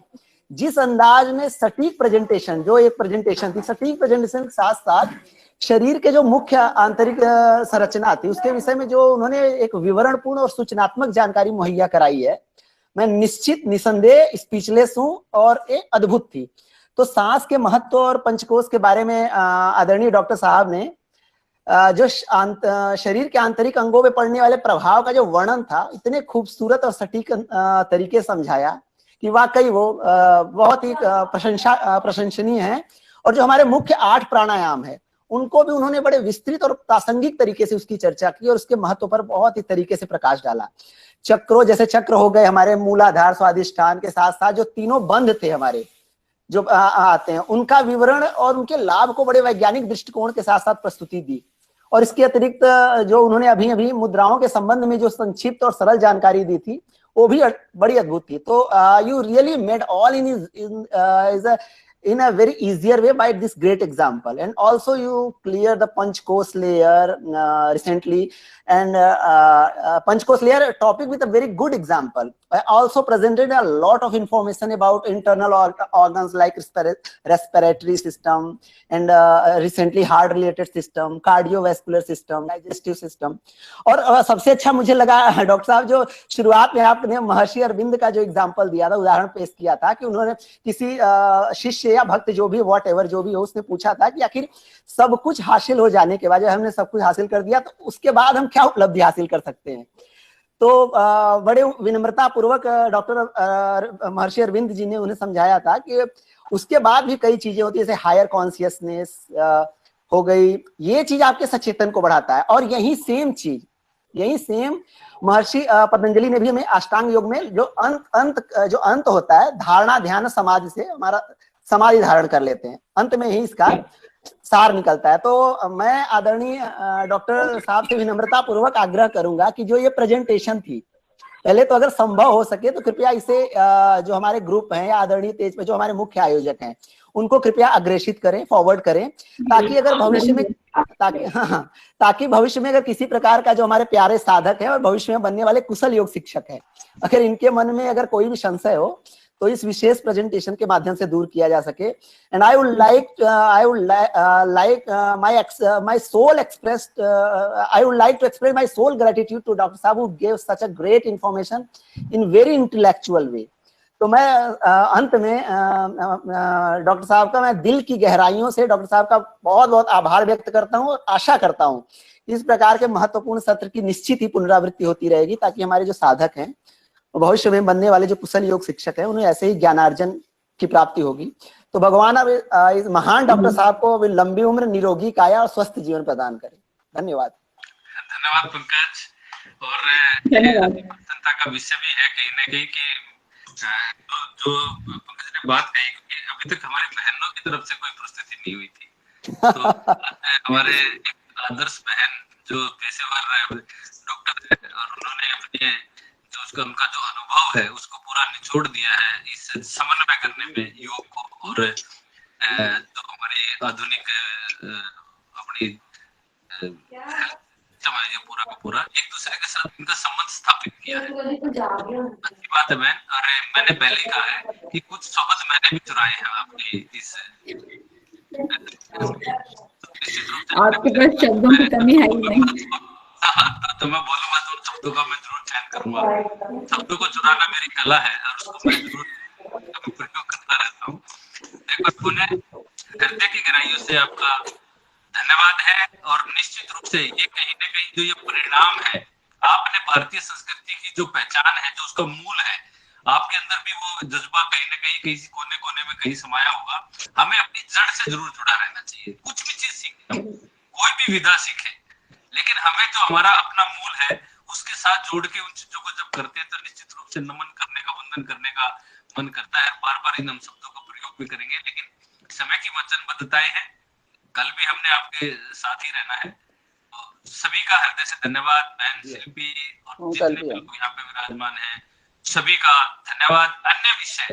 जिस अंदाज में सटीक प्रेजेंटेशन, जो एक प्रेजेंटेशन थी, सटीक प्रेजेंटेशन के साथ साथ शरीर के जो मुख्य आंतरिक संरचना थी उसके विषय में जो उन्होंने एक विवरणपूर्ण और सूचनात्मक जानकारी मुहैया कराई है, मैं निश्चित निसंदेह स्पीचलेस हूं और एक अद्भुत थी। तो सांस के महत्व और पंचकोश के बारे में आदरणीय डॉक्टर साहब ने जो शरीर के आंतरिक अंगों पे पड़ने वाले प्रभाव का जो वर्णन था, इतने खूबसूरत और सटीक तरीके समझाया कि वाकई वो बहुत ही प्रशंसनीय है। और जो हमारे मुख्य 8 प्राणायाम है उनको भी उन्होंने बड़े विस्तृत और प्रासंगिक तरीके से उसकी चर्चा की और उसके महत्व पर बहुत ही तरीके से प्रकाश डाला। चक्रों जैसे चक्र हो गए हमारे मूलाधार स्वादिष्ठान के साथ साथ जो तीनों बंध थे हमारे जो आते हैं, उनका विवरण और उनके लाभ को बड़े वैज्ञानिक दृष्टिकोण के साथ साथ प्रस्तुति दी। और इसके अतिरिक्त जो उन्होंने अभी मुद्राओं के संबंध में जो संक्षिप्त और सरल जानकारी दी थी वो भी बड़ी अद्भुत थी। तो you really made all in a very easier way by this great example, and also you clear the Panchkosh layer recently, and Panchkosh layer topic with a very good example. I also presented a lot of information about internal organs like respiratory system and recently heart related system, cardiovascular system, digestive system. और सबसे अच्छा मुझे लगा doctor साहब जो शुरुआत में आपने महर्षि अरविंद का जो एग्जाम्पल दिया था, उदाहरण पेश किया था कि उन्होंने किसी शिष्य या भक्त जो भी वॉट एवर जो भी हो उसने पूछा था कि आखिर सब कुछ हासिल हो जाने के बाद, जब हमने सब कुछ हासिल कर दिया तो उसके बाद हम क्या उपलब्धि हासिल कर सकते हैं। तो बड़े विनम्रता पूर्वक डॉक्टर महर्षि अरविंद जी ने उन्हें समझाया था कि उसके बाद भी कई चीजें होती है, जैसे हायर कॉन्शियसनेस हो गई, ये चीज आपके सचेतन को बढ़ाता है। और यही सेम महर्षि पतंजलि ने भी हमें अष्टांग योग में जो अंत होता है, धारणा ध्यान समाधि से हमारा समाधि धारण कर लेते हैं, अंत में ही इसका सार निकलता है। तो मैं आदरणीय डॉक्टर साहब से विनम्रता पूर्वक आग्रह करूंगा कि जो ये प्रेजेंटेशन थी, पहले तो अगर संभव हो सके तो कृपया इसे जो हमारे ग्रुप हैं या आदरणीय तेज पे जो हमारे मुख्य आयोजक हैं उनको कृपया अग्रेषित करें, फॉरवर्ड करें, ताकि अगर भविष्य में ताकि भविष्य में अगर किसी प्रकार का जो हमारे प्यारे साधक है और भविष्य में बनने वाले कुशल योग शिक्षक है, अगर इनके मन में अगर कोई भी संशय हो तो इस विशेष प्रेजेंटेशन के माध्यम से दूर किया जा सके। And I would like my soul expressed I would like to express my soul gratitude to Dr. Saab who gave such a great information in very intellectual way. तो मैं अंत में डॉक्टर साहब का मैं दिल की गहराइयों से डॉक्टर साहब का बहुत बहुत आभार व्यक्त करता हूँ और आशा करता हूँ इस प्रकार के महत्वपूर्ण सत्र की निश्चित ही पुनरावृत्ति होती रहेगी, ताकि हमारे जो साधक हैं भविष्य में बनने वाले जो कुशल योग शिक्षक हैं उन्हें ऐसे ही ज्ञानार्जन की प्राप्ति होगी। तो भगवान अब इस महान डॉक्टर साहब को लंबी उम्र, निरोगी काया और स्वस्थ जीवन प्रदान करें। धन्यवाद। धन्यवाद पंकज। और प्रसन्नता का विषय भी है कहीं ना कहीं कि जो पंकज ने बात कही, क्योंकि अभी तक हमारी बहनों की तरफ से कोई प्रस्तुति नहीं हुई थी, तो हमारे एक आदर्श बहन जो पेशेवर डॉक्टर है और उन्होंने अपने जो उसका उनका जो अनुभव है उसको पूरा निचोड़ दिया है इस समन्वय करने में योग को और जो हमारी आधुनिक अपनी समाज पूरा का पूरा एक दूसरे के साथ इनका संबंध स्थापित किया है। अच्छी बात है बहन। और मैंने पहले ही कहा है कि कुछ शब्द मैंने भी चुराए हैं आपकी इस आपके पास शब्दों की कमी है ही नहीं। तो मैं बोलूंगा तो शब्दों का मैं जरूर चयन करूंगा। शब्दों को चुराना मेरी कला है और उसको मैं जरूर प्रयोग करता रहता हूँ। देखो हृदय की गहराइयों से आपका धन्यवाद है। और निश्चित रूप से ये कहीं ना कहीं जो ये परिणाम है, आपने भारतीय संस्कृति की जो पहचान है, जो उसका मूल है, आपके अंदर भी वो जज्बा कहीं ना कहीं किसी कोने कोने में कहीं समाया होगा। हमें अपनी जड़ से जरूर जुड़ा रहना चाहिए। कुछ भी चीज सीखे, कोई भी विधा सीखे, लेकिन हमें जो हमारा अपना मूल है उसके साथ जोड़ के उन चीजों को जब करते हैं तो निश्चित रूप से नमन करने का, वंदन करने का मन करता है। बार बार इन हम शब्दों का प्रयोग भी करेंगे, लेकिन समय की वचनबद्धताएं हैं। कल भी हमने आपके साथ ही रहना है। तो सभी का हृदय से धन्यवाद। बहन शिल्पी और जितने लोग यहाँ पे विराजमान हैं सभी का धन्यवाद। अन्य विषय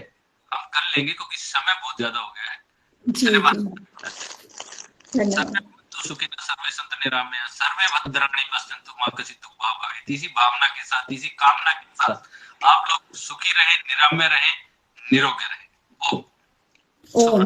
हम कर लेंगे क्योंकि समय बहुत ज्यादा हो गया है। धन्यवाद। सुखिनः सर्वे सन्तु निरामया सर्वे भद्राणि पश्यन्तु मा कश्चित् दुःखभाग् भवेत्। इसी भावना के साथ, इसी कामना के साथ आप लोग सुखी रहे, निरामय रहे, निरोगी रहे। ओम।